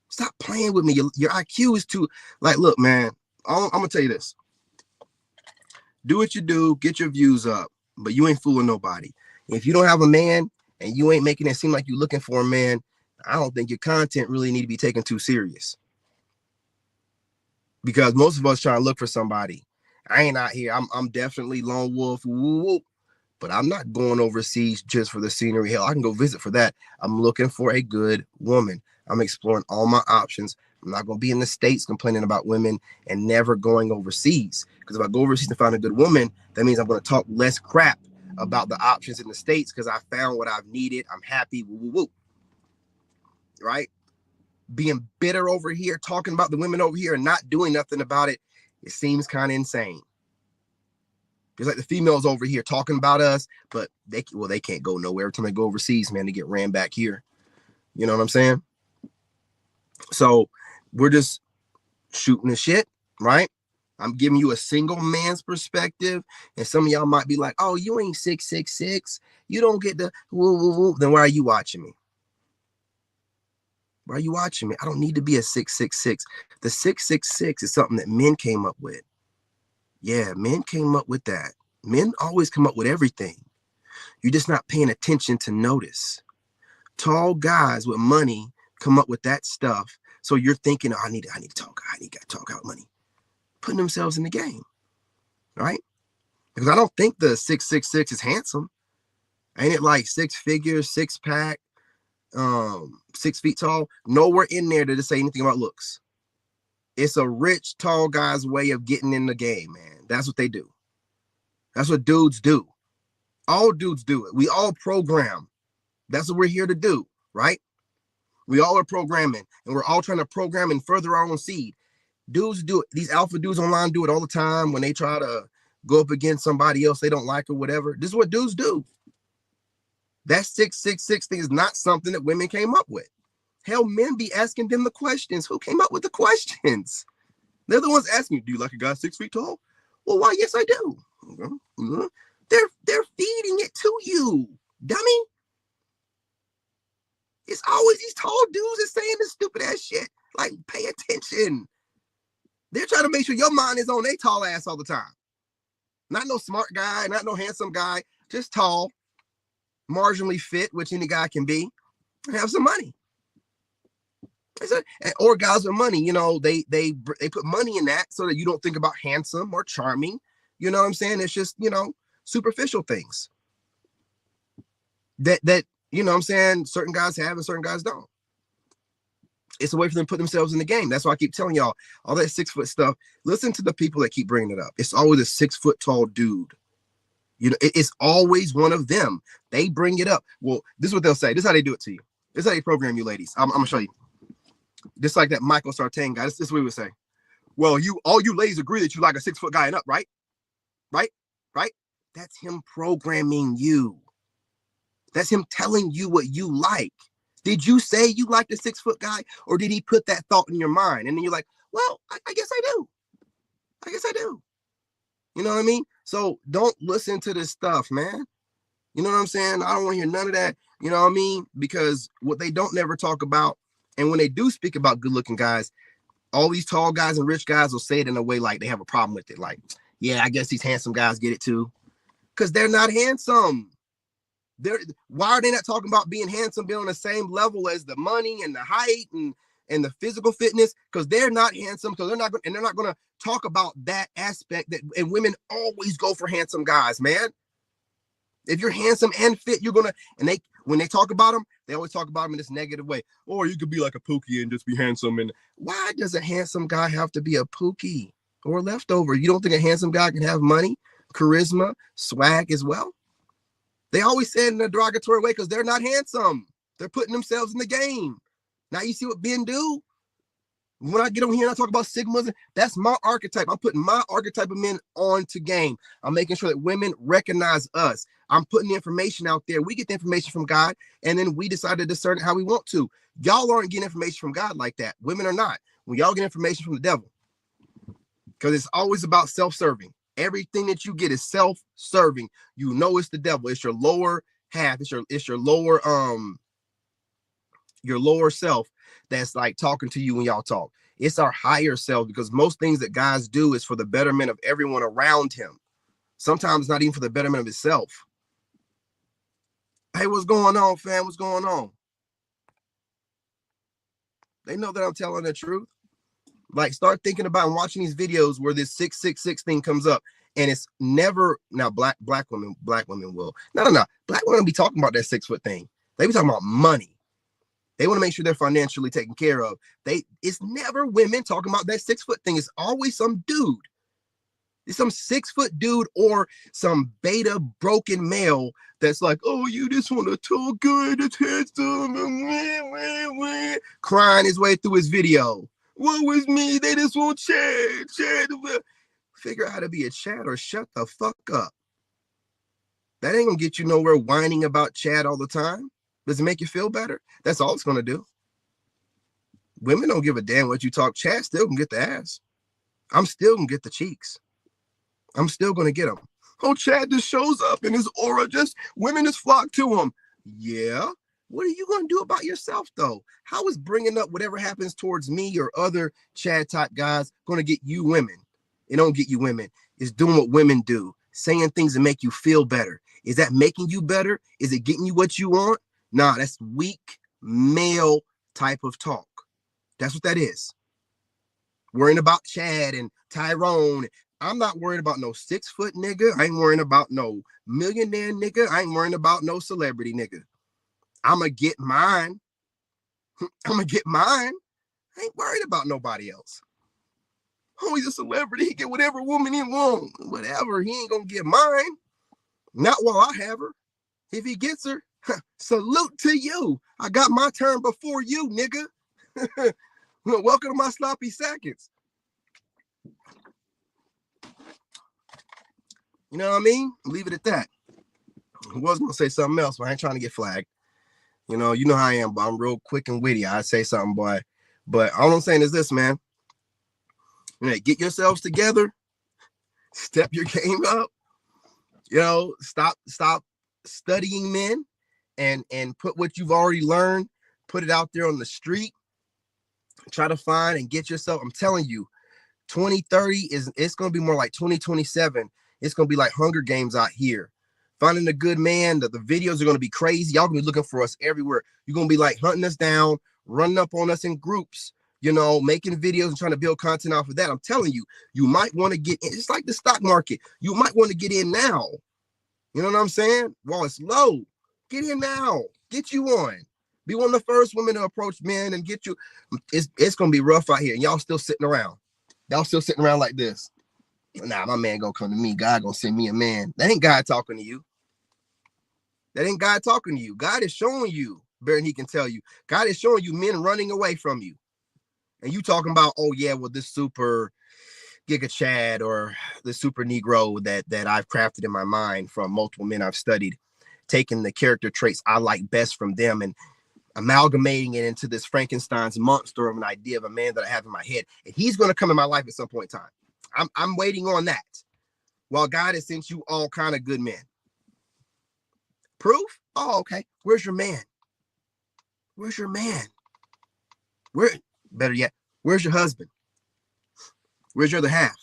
Stop playing with me. Your IQ is too, like, look, man, I'm going to tell you this. Do what you do, get your views up, but you ain't fooling nobody. If you don't have a man and you ain't making it seem like you're looking for a man, I don't think your content really need to be taken too serious. Because most of us trying to look for somebody. I ain't out here. I'm definitely lone wolf, but I'm not going overseas just for the scenery. Hell, I can go visit for that. I'm looking for a good woman. I'm exploring all my options. I'm not going to be in the States complaining about women and never going overseas. Because if I go overseas to find a good woman, that means I'm going to talk less crap about the options in the States because I found what I've needed. I'm happy. Right? Being bitter over here, talking about the women over here and not doing nothing about it, it seems kind of insane. It's like the females over here talking about us, but they can't go nowhere. Every time they go overseas, man, they get ran back here. You know what I'm saying? So we're just shooting the shit, right? I'm giving you a single man's perspective, and some of y'all might be like, "Oh, you ain't 666. You don't get the woo." Then why are you watching me? Why are you watching me? I don't need to be a 666. The 666 is something that men came up with. Yeah, men came up with that. Men always come up with everything. You're just not paying attention to notice. Tall guys with money come up with that stuff. So you're thinking, oh, I need to talk. I need to talk out money. Putting themselves in the game, right? Because I don't think the 6'6" is handsome. Ain't it like 6 figures, 6-pack, 6 feet tall? Nowhere in there to say anything about looks. It's a rich, tall guy's way of getting in the game, man. That's what they do. That's what dudes do. All dudes do it. We all program. That's what we're here to do, right? We all are programming, and we're all trying to program and further our own seed. Dudes do it. These alpha dudes online do it all the time when they try to go up against somebody else they don't like or whatever. This is what dudes do. That 6'6" thing is not something that women came up with. Hell, men be asking them the questions. Who came up with the questions? They're the ones asking you, do you like a guy 6 feet tall? Well, why, yes, I do. They're feeding it to you, dummy. It's always these tall dudes that saying this stupid ass shit. Like, pay attention. They're trying to make sure your mind is on their tall ass all the time. Not no smart guy, not no handsome guy, just tall, marginally fit, which any guy can be, and have some money. Or guys with money, you know, they put money in that so that you don't think about handsome or charming. You know what I'm saying? It's just, you know, superficial things that you know what I'm saying, certain guys have and certain guys don't. It's a way for them to put themselves in the game. That's why I keep telling y'all all that 6 foot stuff. Listen to the people that keep bringing it up. It's always a 6 foot tall dude. You know, it's always one of them. They bring it up. Well, this is what they'll say. This is how they do it to you. This is how they program you, ladies. I'm gonna show you. Just like that Michael Sartain guy. This is what we would say. Well, all you ladies agree that you like a 6 foot guy and up, right? Right? That's him programming you. That's him telling you what you like. Did you say you like the 6 foot guy, or did he put that thought in your mind? And then you're like, well, I guess I do. I guess I do. You know what I mean? So don't listen to this stuff, man. You know what I'm saying? I don't want to hear none of that. You know what I mean? Because what they don't never talk about, and when they do speak about good looking guys, all these tall guys and rich guys will say it in a way like they have a problem with it. Like, yeah, I guess these handsome guys get it too. Because they're not handsome. Why are they not talking about being handsome, being on the same level as the money and the height and the physical fitness? Because they're not handsome, so they're not going to talk about that aspect. And women always go for handsome guys, man. If you're handsome and fit, you're gonna. And when they talk about them, they always talk about them in this negative way. Or you could be like a Pookie and just be handsome. And why does a handsome guy have to be a Pookie or a leftover? You don't think a handsome guy can have money, charisma, swag as well? They always say it in a derogatory way because they're not handsome. They're putting themselves in the game. Now you see what men do? When I get on here and I talk about Sigmas, that's my archetype. I'm putting my archetype of men onto game. I'm making sure that women recognize us. I'm putting the information out there. We get the information from God, and then we decide to discern it how we want to. Y'all aren't getting information from God like that. Women are not. When y'all get information from the devil, because it's always about self-serving. Everything that you get is self-serving. You know it's the devil. It's your lower half. It's your lower self that's like talking to you when y'all talk. It's our higher self, because most things that guys do is for the betterment of everyone around him. Sometimes not even for the betterment of himself. Hey, what's going on, fam? What's going on? They know that I'm telling the truth. Like, start thinking about and watching these videos where this 666 thing comes up, and it's never now black women will. No. Black women be talking about that 6 foot thing. They be talking about money. They want to make sure they're financially taken care of. It's never women talking about that 6 foot thing. It's always some dude. It's some 6 foot dude or some beta broken male that's like, oh, you just want a tall guy that's handsome, crying his way through his video. What was me? They just want chat. Figure out how to be a chat or shut the fuck up. That ain't gonna get you nowhere whining about chat all the time. Does it make you feel better? That's all it's gonna do. Women don't give a damn what you talk. Chat still can get the ass. I'm still gonna get the cheeks. I'm still gonna get them. Oh, Chad just shows up in his aura. Just women just flock to him. Yeah. What are you going to do about yourself, though? How is bringing up whatever happens towards me or other Chad type guys going to get you women? It don't get you women. It's doing what women do. saying things to make you feel better. Is that making you better? Is it getting you what you want? Nah, that's weak male type of talk. That's what that is. Worrying about Chad and Tyrone. I'm not worried about no 6-foot nigga. I ain't worrying about no millionaire nigga. I ain't worrying about no celebrity nigga. I'ma get mine. I'ma get mine. I ain't worried about nobody else. Oh, he's a celebrity. He get whatever woman he want. Whatever. He ain't gonna get mine. Not while I have her. If he gets her, salute to you. I got my turn before you, nigga. Welcome to my sloppy seconds. You know what I mean? Leave it at that. I was gonna say something else, but I ain't trying to get flagged. You know how I am, but I'm real quick and witty. I say something, boy. But all I'm saying is this, man. You know, get yourselves together, step your game up. You know, stop studying men, and put what you've already learned, put it out there on the street. Try to find and get yourself. I'm telling you, 2030 it's gonna be more like 2027. It's gonna be like Hunger Games out here. Finding a good man, the videos are gonna be crazy. Y'all gonna be looking for us everywhere. You're gonna be like hunting us down, running up on us in groups, you know, making videos and trying to build content off of that. I'm telling you, you might want to get in. It's like the stock market. You might want to get in now. You know what I'm saying? While it's low, get in now. Get you on. Be one of the first women to approach men and get you. It's gonna be rough out here. And y'all still sitting around. Y'all still sitting around like this. Nah, my man gonna come to me. God gonna send me a man. That ain't God talking to you. That ain't God talking to you. God is showing you better than he can tell you. God is showing you men running away from you. And you talking about, oh yeah, well, this super Giga Chad or the super Negro that I've crafted in my mind from multiple men I've studied, taking the character traits I like best from them and amalgamating it into this Frankenstein's monster of an idea of a man that I have in my head. And he's going to come in my life at some point in time. I'm waiting on that. While God has sent you all kind of good men. Proof? Oh, okay. Where's your man? Where's your man? Better yet, where's your husband? Where's your other half?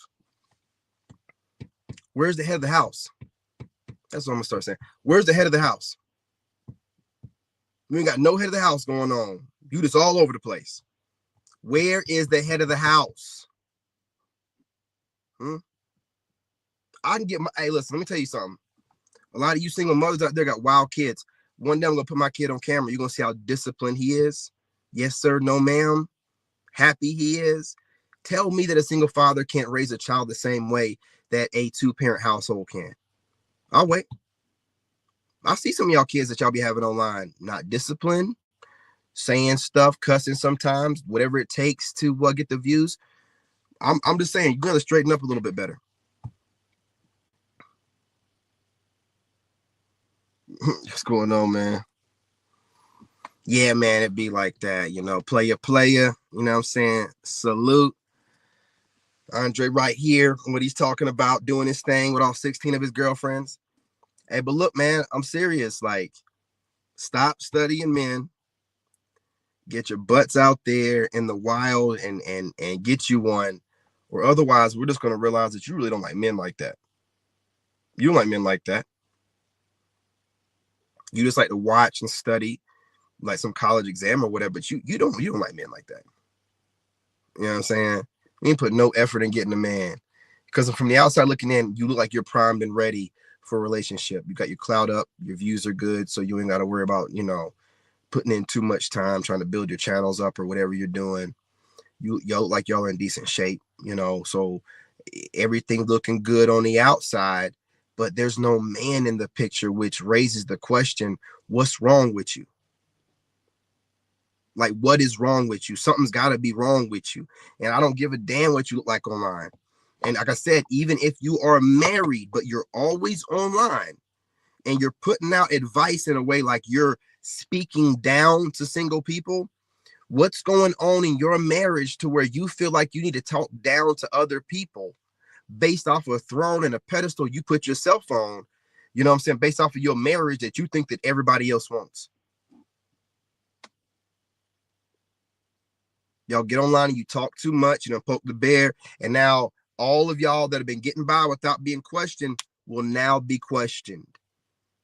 Where's the head of the house? That's what I'm gonna start saying. Where's the head of the house? We ain't got no head of the house going on. You just all over the place. Where is the head of the house? I can get my. Hey, listen. Let me tell you something. A lot of you single mothers out there got wild kids. One day I'm gonna put my kid on camera. You're gonna see how disciplined he is. Yes, sir. No, ma'am. Happy he is. Tell me that a single father can't raise a child the same way that a 2-parent household can. I'll wait. I see some of y'all kids that y'all be having online, not disciplined, saying stuff, cussing sometimes, whatever it takes to get the views. I'm just saying, you gotta straighten up a little bit better. What's going on, man? Yeah, man, it'd be like that, you know, player, you know what I'm saying? Salute. Andre right here, what he's talking about, doing his thing with all 16 of his girlfriends. Hey, but look, man, I'm serious. Like, stop studying men. Get your butts out there in the wild and get you one. Or otherwise, we're just going to realize that you really don't like men like that. You don't like men like that. You just like to watch and study like some college exam or whatever, but you don't like men like that. You know what I'm saying? You ain't put no effort in getting a man. Because from the outside looking in, you look like you're primed and ready for a relationship. You got your clout up, your views are good, so you ain't got to worry about, you know, putting in too much time trying to build your channels up or whatever you're doing. Y'all look like y'all are in decent shape, you know, so everything looking good on the outside, but there's no man in the picture, which raises the question, what's wrong with you? Like, what is wrong with you? Something's got to be wrong with you. And I don't give a damn what you look like online. And like I said, even if you are married, but you're always online and you're putting out advice in a way like you're speaking down to single people, what's going on in your marriage to where you feel like you need to talk down to other people based off of a throne and a pedestal you put yourself on, you know what I'm saying, based off of your marriage that you think that everybody else wants? Y'all get online and you talk too much, you know, poke the bear, and now all of y'all that have been getting by without being questioned, will now be questioned.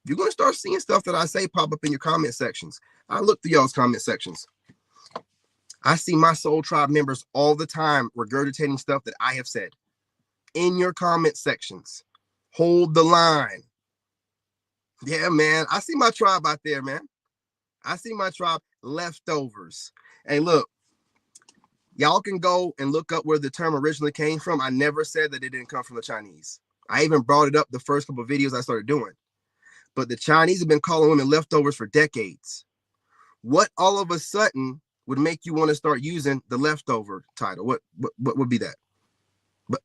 You're going to start seeing stuff that I say pop up in your comment sections. I look through y'all's comment sections. I see my Soul Tribe members all the time regurgitating stuff that I have said in your comment sections. Hold the line. Yeah, man. I see my tribe out there, man. I see my tribe leftovers. Hey, look, y'all can go and look up where the term originally came from. I never said that it didn't come from the Chinese. I even brought it up the first couple of videos I started doing. But the Chinese have been calling women leftovers for decades. What all of a sudden would make you want to start using the leftover title? What would be that? But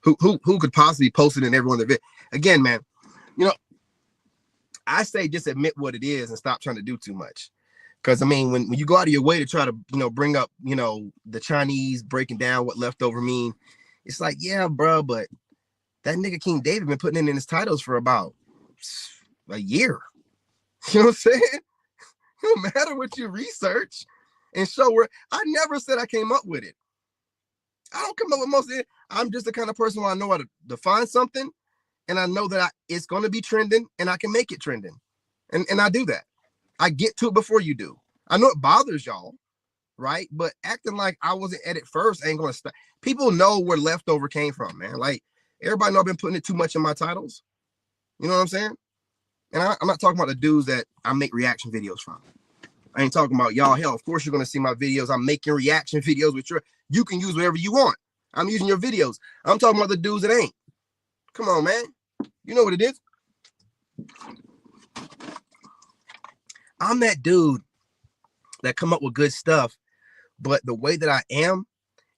who could possibly post it in every one of their videos? Again, man, you know, I say just admit what it is and stop trying to do too much. Because, I mean, when you go out of your way to try to, bring up, the Chinese breaking down what leftover mean, it's like, yeah, bro, but that nigga King David been putting it in his titles for about a year. You know what I'm saying? No matter what you research and show where, I never said I came up with it. I don't come up with most of it. I'm just the kind of person where I know how to define something, and I know that it's going to be trending, and I can make it trending. And I do that. I get to it before you do. I know it bothers y'all, right? But acting like I wasn't at it first ain't going to stop. People know where leftover came from, man. Like, everybody know I've been putting it too much in my titles. You know what I'm saying? And I'm not talking about the dudes that I make reaction videos from. I ain't talking about y'all. Hell, of course you're going to see my videos. I'm making reaction videos with you can use whatever you want. I'm using your videos. I'm talking about the dudes that ain't. Come on, man. You know what it is? I'm that dude that come up with good stuff, but the way that I am,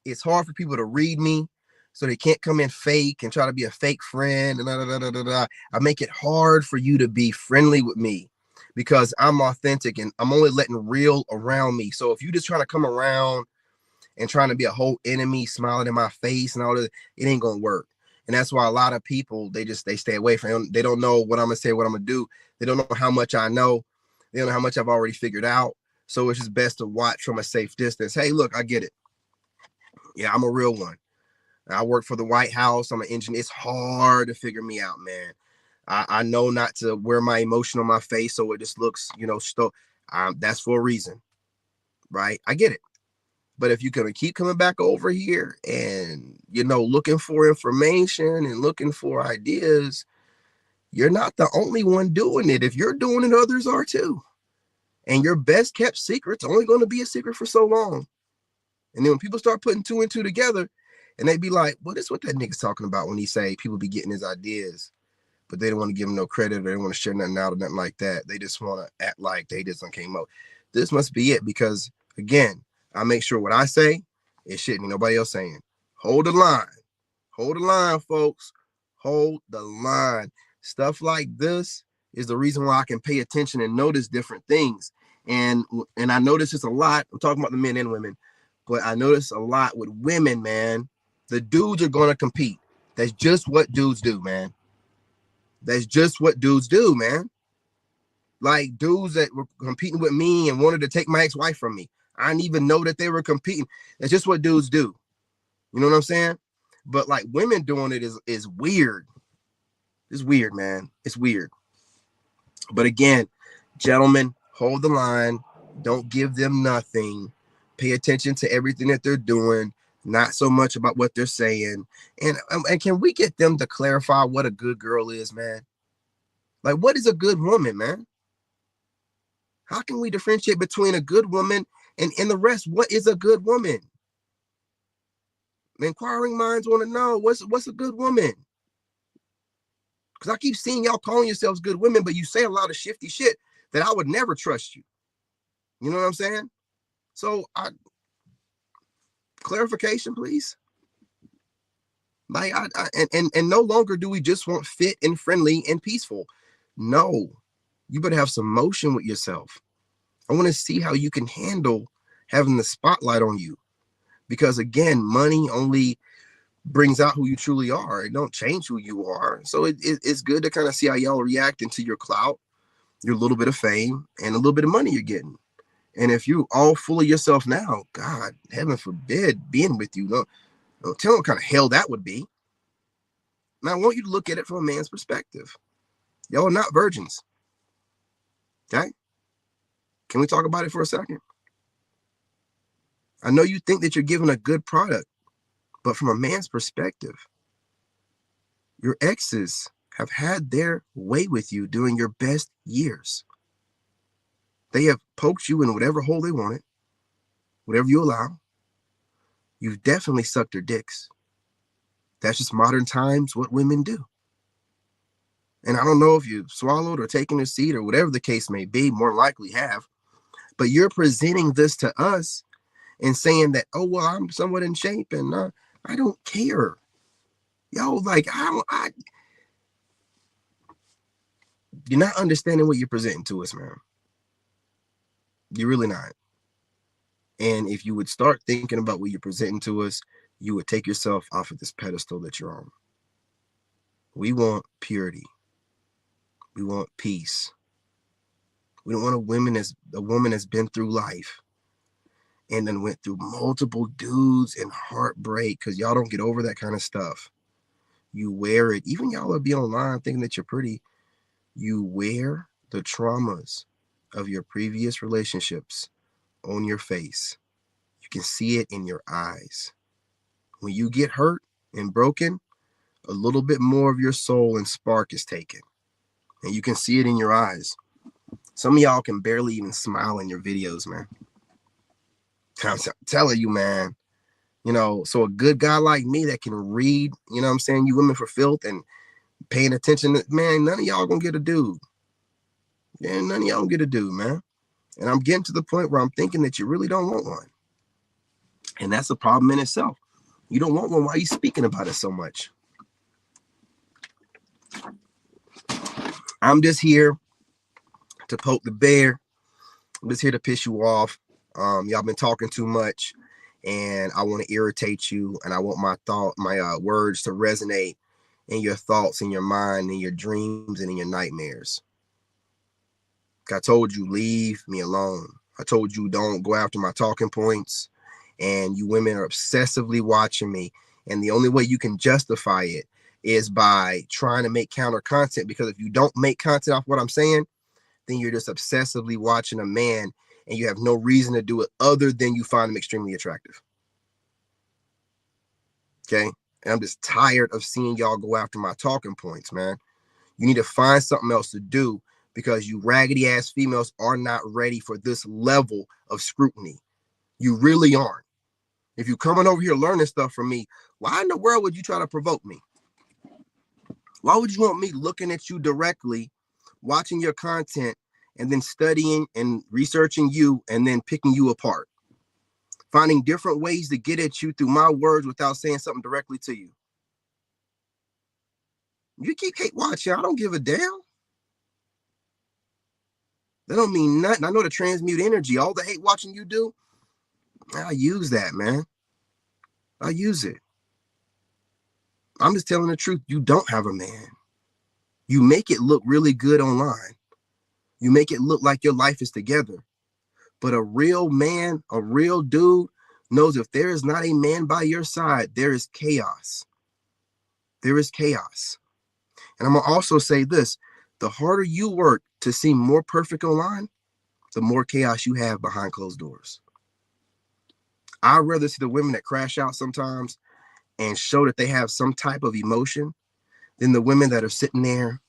it's hard for people to read me, so they can't come in fake and try to be a fake friend. And I make it hard for you to be friendly with me because I'm authentic and I'm only letting real around me. So if you just trying to come around and trying to be a whole enemy, smiling in my face and all that, it ain't gonna work. And that's why a lot of people, they stay away from him. They don't know what I'm gonna say, what I'm gonna do. They don't know how much I know. They don't know how much I've already figured out. So it's just best to watch from a safe distance. Hey, look, I get it. Yeah, I'm a real one. I work for the White House. I'm an engineer. It's hard to figure me out, man. I know not to wear my emotion on my face so it just looks, that's for a reason, right? I get it. But if you're going to keep coming back over here and, looking for information and looking for ideas, you're not the only one doing it. If you're doing it, others are too. And your best kept secret's only going to be a secret for so long. And then when people start putting two and two together, and they be like, well, this is what that nigga's talking about when he say people be getting his ideas, but they don't want to give him no credit or they don't want to share nothing out or nothing like that. They just want to act like they just came up. This must be it because, again, I make sure what I say is shit ain't nobody else saying. Hold the line. Hold the line, folks. Hold the line. Stuff like this is the reason why I can pay attention and notice different things. And I notice this a lot. I'm talking about the men and women, but I notice a lot with women, man. The dudes are going to compete. That's just what dudes do, man. That's just what dudes do, man. Like dudes that were competing with me and wanted to take my ex-wife from me. I didn't even know that they were competing. That's just what dudes do. You know what I'm saying? But like women doing it is weird. It's weird, man. It's weird. But again, gentlemen, hold the line. Don't give them nothing. Pay attention to everything that they're doing. Not so much about what they're saying. And can we get them to clarify what a good girl is, man? Like, what is a good woman, man? How can we differentiate between a good woman and the rest? What is a good woman? The inquiring minds want to know what's a good woman. Because I keep seeing y'all calling yourselves good women, but you say a lot of shifty shit that I would never trust you. You know what I'm saying? So clarification, please. Like and no longer do we just want fit and friendly and peaceful. No, you better have some motion with yourself. I want to see how you can handle having the spotlight on you. Because again, money only brings out who you truly are. It don't change who you are. So it's good to kind of see how y'all reacting to your clout, your little bit of fame, and a little bit of money you're getting. And if you all full of yourself now, God, heaven forbid being with you. No, tell them what kind of hell that would be. And I want you to look at it from a man's perspective. Y'all are not virgins. Okay? Can we talk about it for a second? I know you think that you're giving a good product, but from a man's perspective, your exes have had their way with you during your best years. They have poked you in whatever hole they wanted, whatever you allow. You've definitely sucked their dicks. That's just modern times what women do. And I don't know if you've swallowed or taken a seat or whatever the case may be, more likely have, but you're presenting this to us and saying that, oh, well, I'm somewhat in shape and I don't care. Yo, like, you're not understanding what you're presenting to us, man. You're really not. And if you would start thinking about what you're presenting to us, you would take yourself off of this pedestal that you're on. We want purity. We want peace. We don't want a woman that's been through life and then went through multiple dudes and heartbreak, because y'all don't get over that kind of stuff. You wear it. Even y'all will be online thinking that you're pretty. You wear the traumas of your previous relationships on your face. You can see it in your eyes. When you get hurt and broken, a little bit more of your soul and spark is taken. And you can see it in your eyes. Some of y'all can barely even smile in your videos, man. I'm telling you, man. You know, so a good guy like me that can read, you know what I'm saying, you women for filth and paying attention, man, none of y'all gonna get a dude. Yeah, none of y'all gonna get a dude, man. And I'm getting to the point where I'm thinking that you really don't want one. And that's a problem in itself. You don't want one. Why are you speaking about it so much? I'm just here to poke the bear. I'm just here to piss you off. Y'all been talking too much, and I want to irritate you, and I want my words to resonate in your thoughts, in your mind, in your dreams, and in your nightmares. I told you, leave me alone. I told you, don't go after my talking points. And you women are obsessively watching me. And the only way you can justify it is by trying to make counter content. Because if you don't make content off what I'm saying, then you're just obsessively watching a man and you have no reason to do it other than you find him extremely attractive. Okay? And I'm just tired of seeing y'all go after my talking points, man. You need to find something else to do, because you raggedy ass females are not ready for this level of scrutiny. You really aren't. If you're coming over here learning stuff from me, why in the world would you try to provoke me? Why would you want me looking at you directly, watching your content, and then studying and researching you and then picking you apart? Finding different ways to get at you through my words without saying something directly to you. You keep hate watching. I don't give a damn. That don't mean nothing. I know to transmute energy. All the hate watching you do, I use that, man. I use it. I'm just telling the truth. You don't have a man. You make it look really good online. You make it look like your life is together. But a real man, a real dude, knows if there is not a man by your side, there is chaos. There is chaos. And I'm going to also say this. The harder you work to seem more perfect online, the more chaos you have behind closed doors. I'd rather see the women that crash out sometimes and show that they have some type of emotion than the women that are sitting there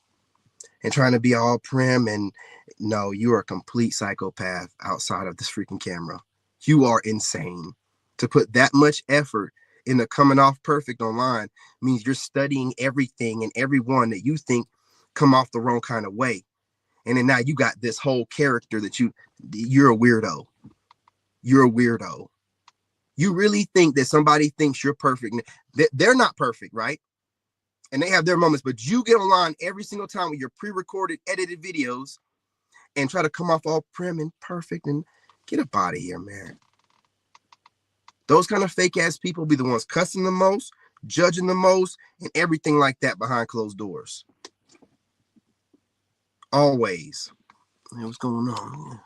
and trying to be all prim. And no, you are a complete psychopath outside of this freaking camera. You are insane. To put that much effort into coming off perfect online means you're studying everything and everyone that you think come off the wrong kind of way. And then now you got this whole character that you're a weirdo. You're a weirdo. You really think that somebody thinks you're perfect? They're not perfect, right? And they have their moments, but you get online every single time with your pre-recorded, edited videos and try to come off all prim and perfect, and get up out of here, man. Those kind of fake ass people be the ones cussing the most, judging the most, and everything like that behind closed doors. Always. Hey, what's going on?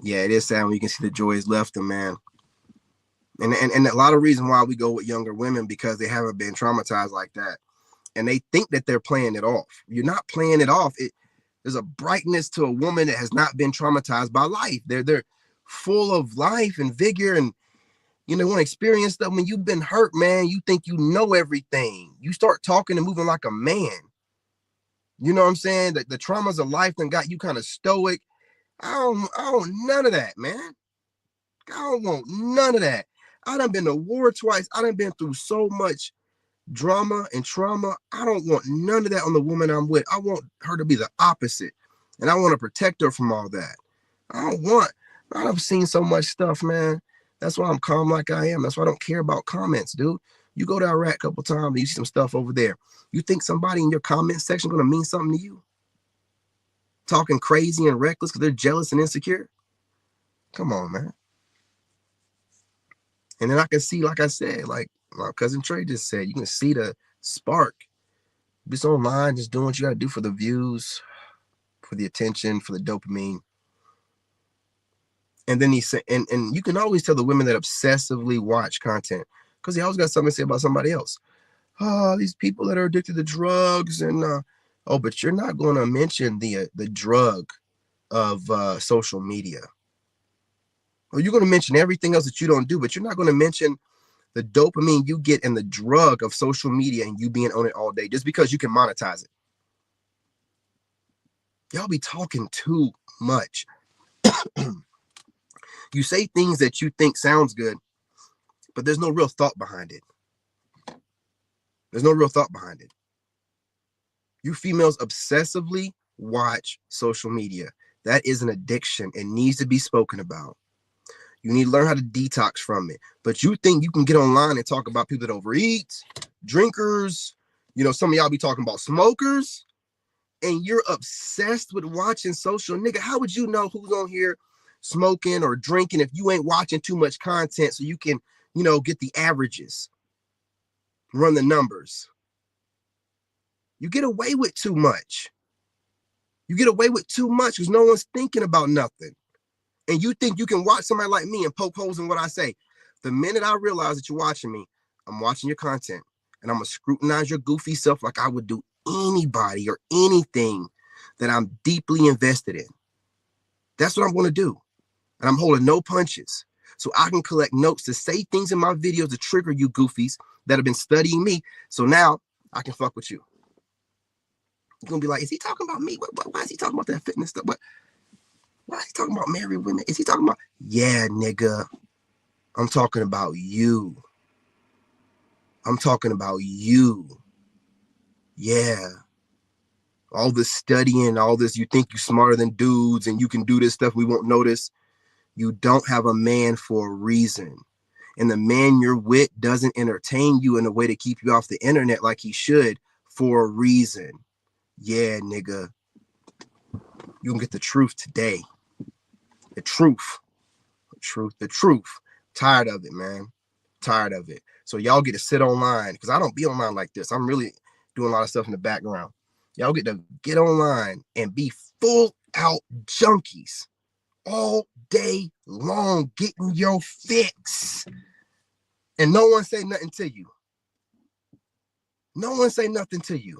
Yeah, it is sad when you can see the joy has left them, man. And a lot of reason why we go with younger women, because they haven't been traumatized like that. And they think that they're playing it off. You're not playing it off. There's a brightness to a woman that has not been traumatized by life. They're full of life and vigor, and want to experience stuff. When you've been hurt, man, you think you know everything. You start talking and moving like a man. You know what I'm saying? The traumas of life done got you kind of stoic. I don't none of that, man. I don't want none of that. I done been to war twice. I done been through so much drama and trauma. I don't want none of that on the woman I'm with. I want her to be the opposite. And I want to protect her from all that. I've seen so much stuff, man. That's why I'm calm like I am. That's why I don't care about comments, dude. You go to Iraq a couple times and you see some stuff over there. You think somebody in your comment section going to mean something to you? Talking crazy and reckless because they're jealous and insecure? Come on, man. And then I can see, like I said, like my cousin Trey just said, you can see the spark. Just online, just doing what you got to do for the views, for the attention, for the dopamine. And then he said, and you can always tell the women that obsessively watch content because they always got something to say about somebody else. Oh, these people that are addicted to drugs and but you're not going to mention the drug of social media. Or you're going to mention everything else that you don't do, but you're not going to mention the dopamine you get and the drug of social media and you being on it all day just because you can monetize it. Y'all be talking too much. You say things that you think sounds good, but there's no real thought behind it. There's no real thought behind it. You females obsessively watch social media. That is an addiction. It needs to be spoken about. You need to learn how to detox from it. But you think you can get online and talk about people that overeat, drinkers, some of y'all be talking about smokers, and you're obsessed with watching social. Nigga, how would you know who's on here smoking or drinking if you ain't watching too much content so you can, get the averages, run the numbers? You get away with too much. You get away with too much because no one's thinking about nothing. And you think you can watch somebody like me and poke holes in what I say. The minute I realize that you're watching me, I'm watching your content and I'm going to scrutinize your goofy self like I would do anybody or anything that I'm deeply invested in. That's what I'm going to do. And I'm holding no punches. So I can collect notes to say things in my videos to trigger you goofies that have been studying me. So now I can fuck with you. You're going to be like, is he talking about me? Why is he talking about that fitness stuff? Why is he talking about married women? Is he talking about, yeah, nigga, I'm talking about you. I'm talking about you. Yeah. All this studying, all this, you think you're smarter than dudes and you can do this stuff, we won't notice. You don't have a man for a reason. And the man you're with doesn't entertain you in a way to keep you off the internet like he should for a reason. Yeah, nigga. You can get the truth today. The truth. The truth. Tired of it, man. Tired of it. So y'all get to sit online because I don't be online like this. I'm really doing a lot of stuff in the background. Y'all get to get online and be full out junkies all day long, getting your fix. And no one say nothing to you. No one say nothing to you.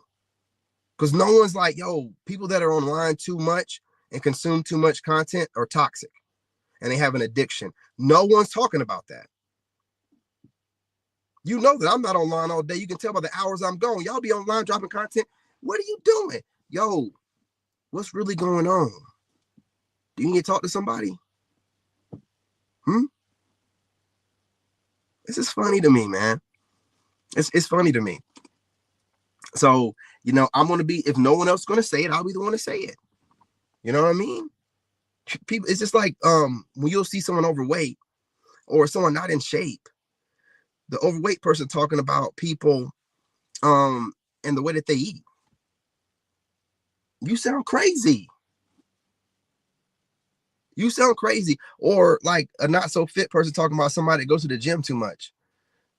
Because no one's like, yo, people that are online too much and consume too much content are toxic. And they have an addiction. No one's talking about that. You know that I'm not online all day. You can tell by the hours I'm gone. Y'all be online dropping content. What are you doing? Yo, what's really going on? Do you need to talk to somebody? This is funny to me, man. It's funny to me. So, I'm going to be, if no one else is going to say it, I'll be the one to say it. You know what I mean? People, it's just like when you'll see someone overweight or someone not in shape, the overweight person talking about people and the way that they eat. You sound crazy. You sound crazy. Or like a not so fit person talking about somebody that goes to the gym too much.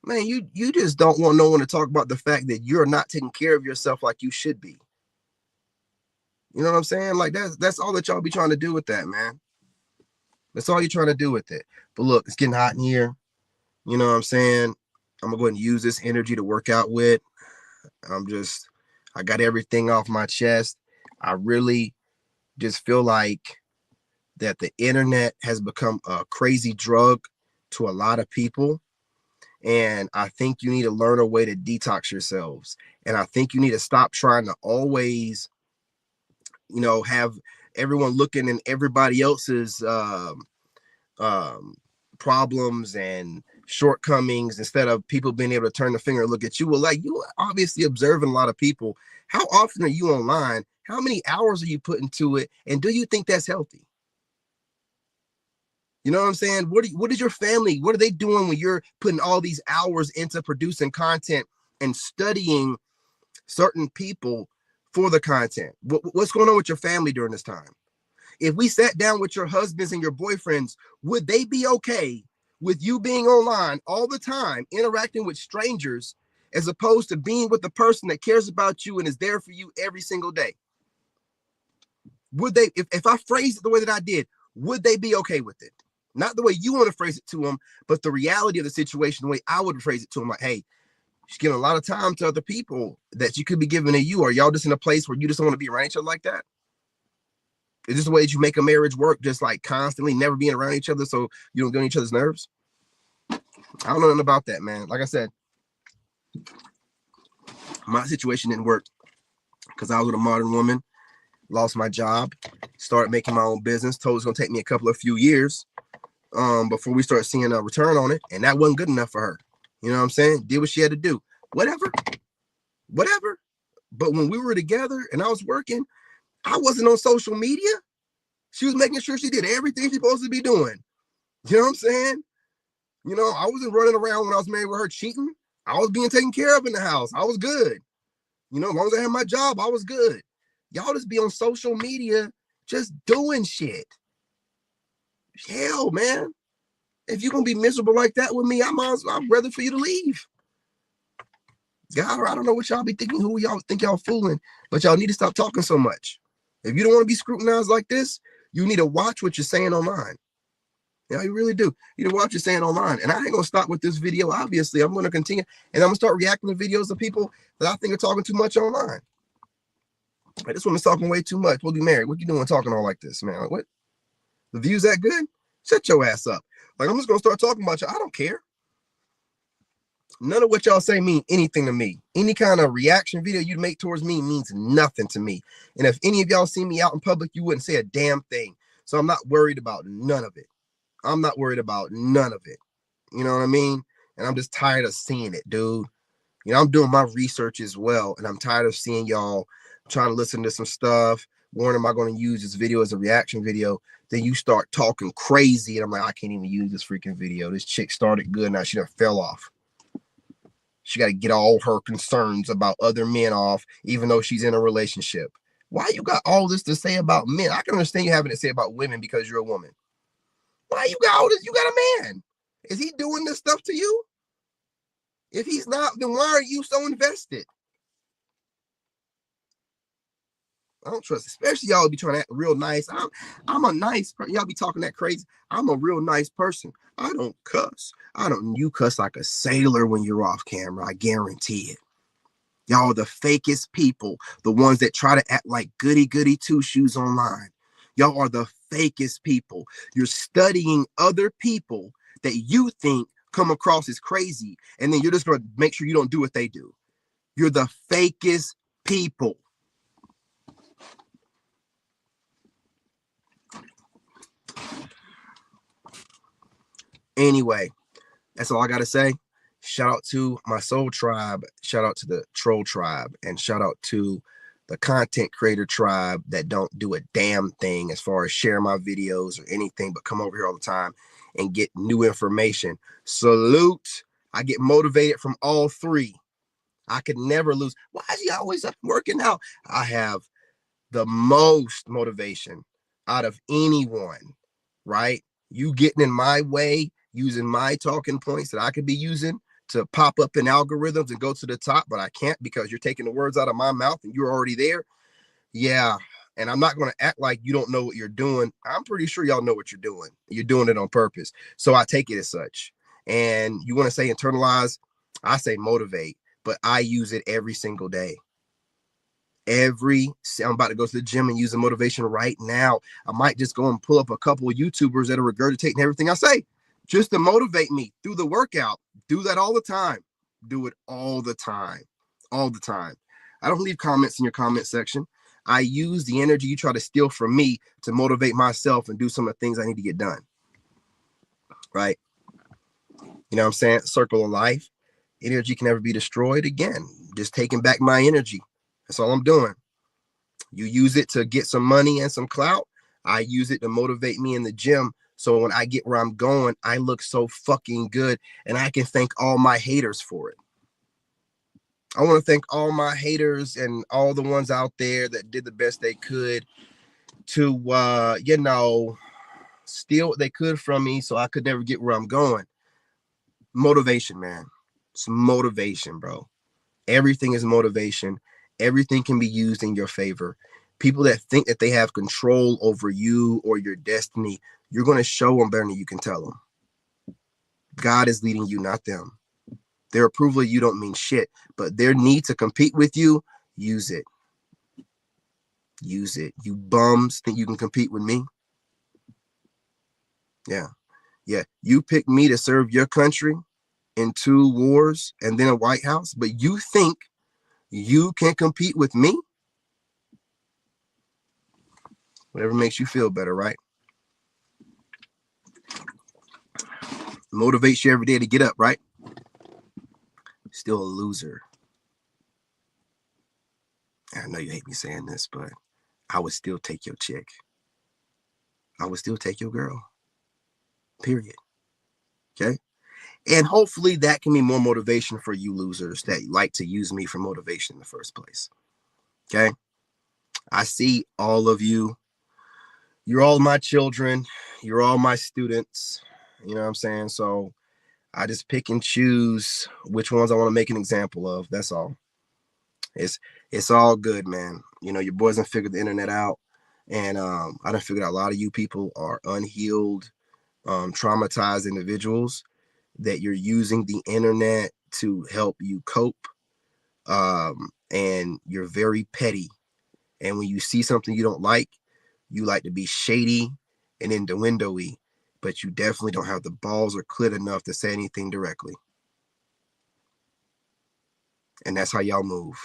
Man, you just don't want no one to talk about the fact that you're not taking care of yourself like you should be. You know what I'm saying? Like that's all that y'all be trying to do with that, man. That's all you're trying to do with it. But look, it's getting hot in here. You know what I'm saying? I'm gonna go ahead and use this energy to work out with. I got everything off my chest. I really just feel like that the internet has become a crazy drug to a lot of people. And I think you need to learn a way to detox yourselves. And I think you need to stop trying to always, have everyone looking in everybody else's um, problems and shortcomings instead of people being able to turn the finger and look at you. Well, like, you obviously observing a lot of people. How often are you online? How many hours are you putting to it? And do you think that's healthy? You know what I'm saying? What is your family? What are they doing when you're putting all these hours into producing content and studying certain people for the content? What's going on with your family during this time? If we sat down with your husbands and your boyfriends, would they be okay with you being online all the time, interacting with strangers, as opposed to being with the person that cares about you and is there for you every single day? Would they, if I phrased it the way that I did, would they be okay with it? Not the way you want to phrase it to them, but the reality of the situation, the way I would phrase it to them, like, hey, she's giving a lot of time to other people that you could be giving to you. Are y'all just in a place where you just don't want to be around each other like that? Is this the way that you make a marriage work? Just like constantly never being around each other so you don't get on each other's nerves? I don't know nothing about that, man. Like I said, my situation didn't work because I was with a modern woman, lost my job, started making my own business, told it was going to take me a few years before we start seeing a return on it. And that wasn't good enough for her. You know what I'm saying? Did what she had to do. Whatever. But when we were together and I was working, I wasn't on social media. She was making sure she did everything she's supposed to be doing. You know what I'm saying? I wasn't running around when I was married with her cheating. I was being taken care of in the house. I was good. As long as I had my job, I was good. Y'all just be on social media just doing shit. Hell, man. If you're going to be miserable like that with me, I'd rather for you to leave. God, I don't know what y'all be thinking, who y'all think y'all fooling, but y'all need to stop talking so much. If you don't want to be scrutinized like this, you need to watch what you're saying online. Yeah, you really do. You need to watch what you're saying online. And I ain't going to stop with this video. Obviously, I'm going to continue, and I'm going to start reacting to videos of people that I think are talking too much online. Like, this woman's talking way too much. We'll be married. What you doing talking all like this, man? Like, what? The view's that good? Shut your ass up. Like, I'm just going to start talking about you. I don't care. None of what y'all say mean anything to me. Any kind of reaction video you make towards me means nothing to me. And if any of y'all see me out in public, you wouldn't say a damn thing. So I'm not worried about none of it. I'm not worried about none of it. You know what I mean? And I'm just tired of seeing it, dude. I'm doing my research as well. And I'm tired of seeing y'all trying to listen to some stuff. Warren, am I going to use this video as a reaction video? Then you start talking crazy. And I'm like, I can't even use this freaking video. This chick started good. Now she done fell off. She got to get all her concerns about other men off, even though she's in a relationship. Why you got all this to say about men? I can understand you having to say about women because you're a woman. Why you got all this? You got a man. Is he doing this stuff to you? If he's not, then why are you so invested? I don't trust, especially y'all be trying to act real nice. I'm a nice person. Y'all be talking that crazy. I'm a real nice person. I don't cuss. You cuss like a sailor when you're off camera. I guarantee it. Y'all are the fakest people, the ones that try to act like goody two shoes online. Y'all are the fakest people. You're studying other people that you think come across as crazy, and then you're just going to make sure you don't do what they do. You're the fakest people. Anyway, that's all I got to say. Shout out to my soul tribe. Shout out to the troll tribe. And shout out to the content creator tribe that don't do a damn thing as far as share my videos or anything, but come over here all the time and get new information. Salute. I get motivated from all three. I could never lose. Why is he always up working out? I have the most motivation out of anyone, right? You getting in my way, using my talking points that I could be using to pop up in algorithms and go to the top, but I can't because you're taking the words out of my mouth and you're already there. Yeah. And I'm not going to act like you don't know what you're doing. I'm pretty sure y'all know what you're doing. You're doing it on purpose. So I take it as such. And you want to say internalize, I say motivate, but I use it every single day. I'm about to go to the gym and use the motivation right now. I might just go and pull up a couple of YouTubers that are regurgitating everything I say just to motivate me through the workout. Do that all the time. Do it all the time. All the time. I don't leave comments in your comment section. I use the energy you try to steal from me to motivate myself and do some of the things I need to get done. Right? You know what I'm saying? Circle of life. Energy can never be destroyed. Again, just taking back my energy. That's all I'm doing. You use it to get some money and some clout. I use it to motivate me in the gym. So when I get where I'm going, I look so fucking good and I can thank all my haters for it. I want to thank all my haters and all the ones out there that did the best they could to, steal what they could from me so I could never get where I'm going. Motivation, man. It's motivation, bro. Everything is motivation. Everything can be used in your favor. People that think that they have control over you or your destiny, you're going to show them better than you can tell them. God is leading you, not them. Their approval of you don't mean shit, but their need to compete with you, use it. Use it. You bums think you can compete with me? Yeah. Yeah. You picked me to serve your country in 2 wars and then a White House, but you think you can compete with me? Whatever makes you feel better, right? Motivates you every day to get up, right? Still a loser. I know you hate me saying this, but I would still take your chick. I would still take your girl. Period. Okay? And hopefully that can be more motivation for you losers that like to use me for motivation in the first place. Okay? I see all of you. You're all my children. You're all my students. You know what I'm saying? So I just pick and choose which ones I want to make an example of. That's all. It's all good, man. You know, your boys done figured the internet out. And I done figured out a lot of you people are unhealed, traumatized individuals that you're using the internet to help you cope. And you're very petty. And when you see something you don't like, you like to be shady and innuendo-y, but you definitely don't have the balls or clit enough to say anything directly. And that's how y'all move.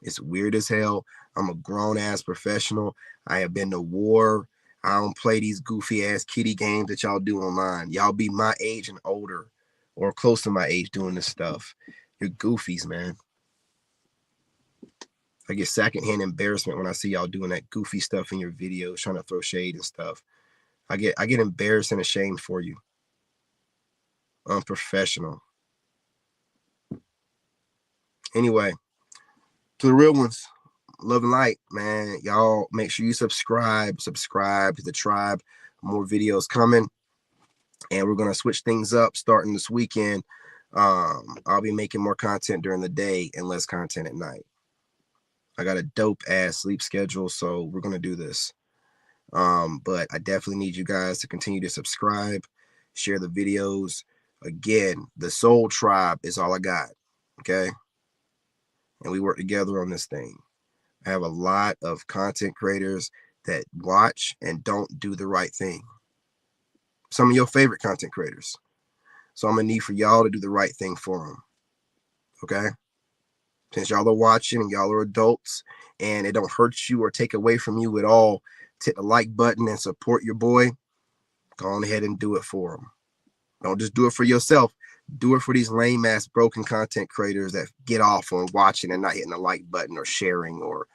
It's weird as hell. I'm a grown-ass professional. I have been to war. I don't play these goofy-ass kiddie games that y'all do online. Y'all be my age and older or close to my age doing this stuff. You're goofies, man. I get secondhand embarrassment when I see y'all doing that goofy stuff in your videos, trying to throw shade and stuff. I get embarrassed and ashamed for you. Unprofessional. Anyway, to the real ones, love and light, man. Y'all make sure you subscribe to the tribe. More videos coming. And we're going to switch things up starting this weekend. I'll be making more content during the day and less content at night. I got a dope ass sleep schedule, so we're going to do this. But I definitely need you guys to continue to subscribe, share the videos. Again, the Soul Tribe is all I got. Okay. And we work together on this thing. I have a lot of content creators that watch and don't do the right thing. Some of your favorite content creators. So I'm going to need for y'all to do the right thing for them. Okay. Since y'all are watching and y'all are adults and it don't hurt you or take away from you at all, hit the like button and support your boy. Go on ahead and do it for him. Don't just do it for yourself. Do it for these lame ass broken content creators that get off on watching and not hitting the like button or sharing or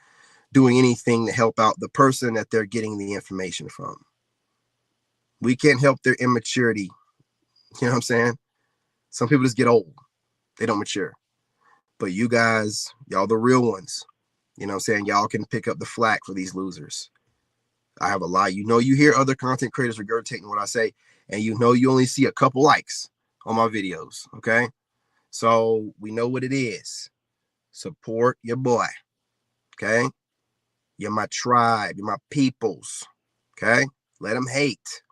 doing anything to help out the person that they're getting the information from. We can't help their immaturity. You know what I'm saying? Some people just get old. They don't mature. But you guys, y'all the real ones. You know what I'm saying? Y'all can pick up the flack for these losers. I have a lot. You know, you hear other content creators regurgitating what I say, and you know you only see a couple likes on my videos, okay? So we know what it is. Support your boy, okay? You're my tribe. You're my peoples, okay? Let them hate.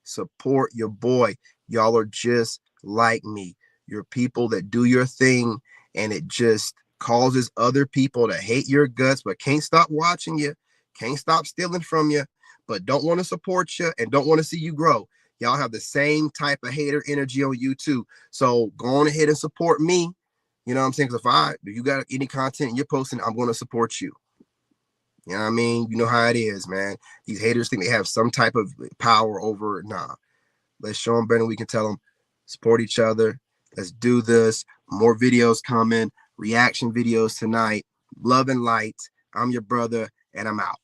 Support your boy. Y'all are just like me. You're people that do your thing, and it just causes other people to hate your guts, but can't stop watching you, can't stop stealing from you, but don't want to support you and don't want to see you grow. Y'all have the same type of hater energy on YouTube. So go on ahead and support me. You know what I'm saying? Because if you got any content you're posting, I'm going to support you. You know what I mean? You know how it is, man. These haters think they have some type of power over. Nah. Let's show them better. We can tell them, support each other. Let's do this. More videos coming. Reaction videos tonight. Love and light. I'm your brother, and I'm out.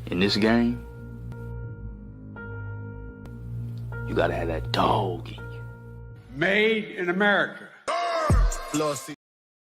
In this game, you gotta have that dog in you. Made in America. Flossy.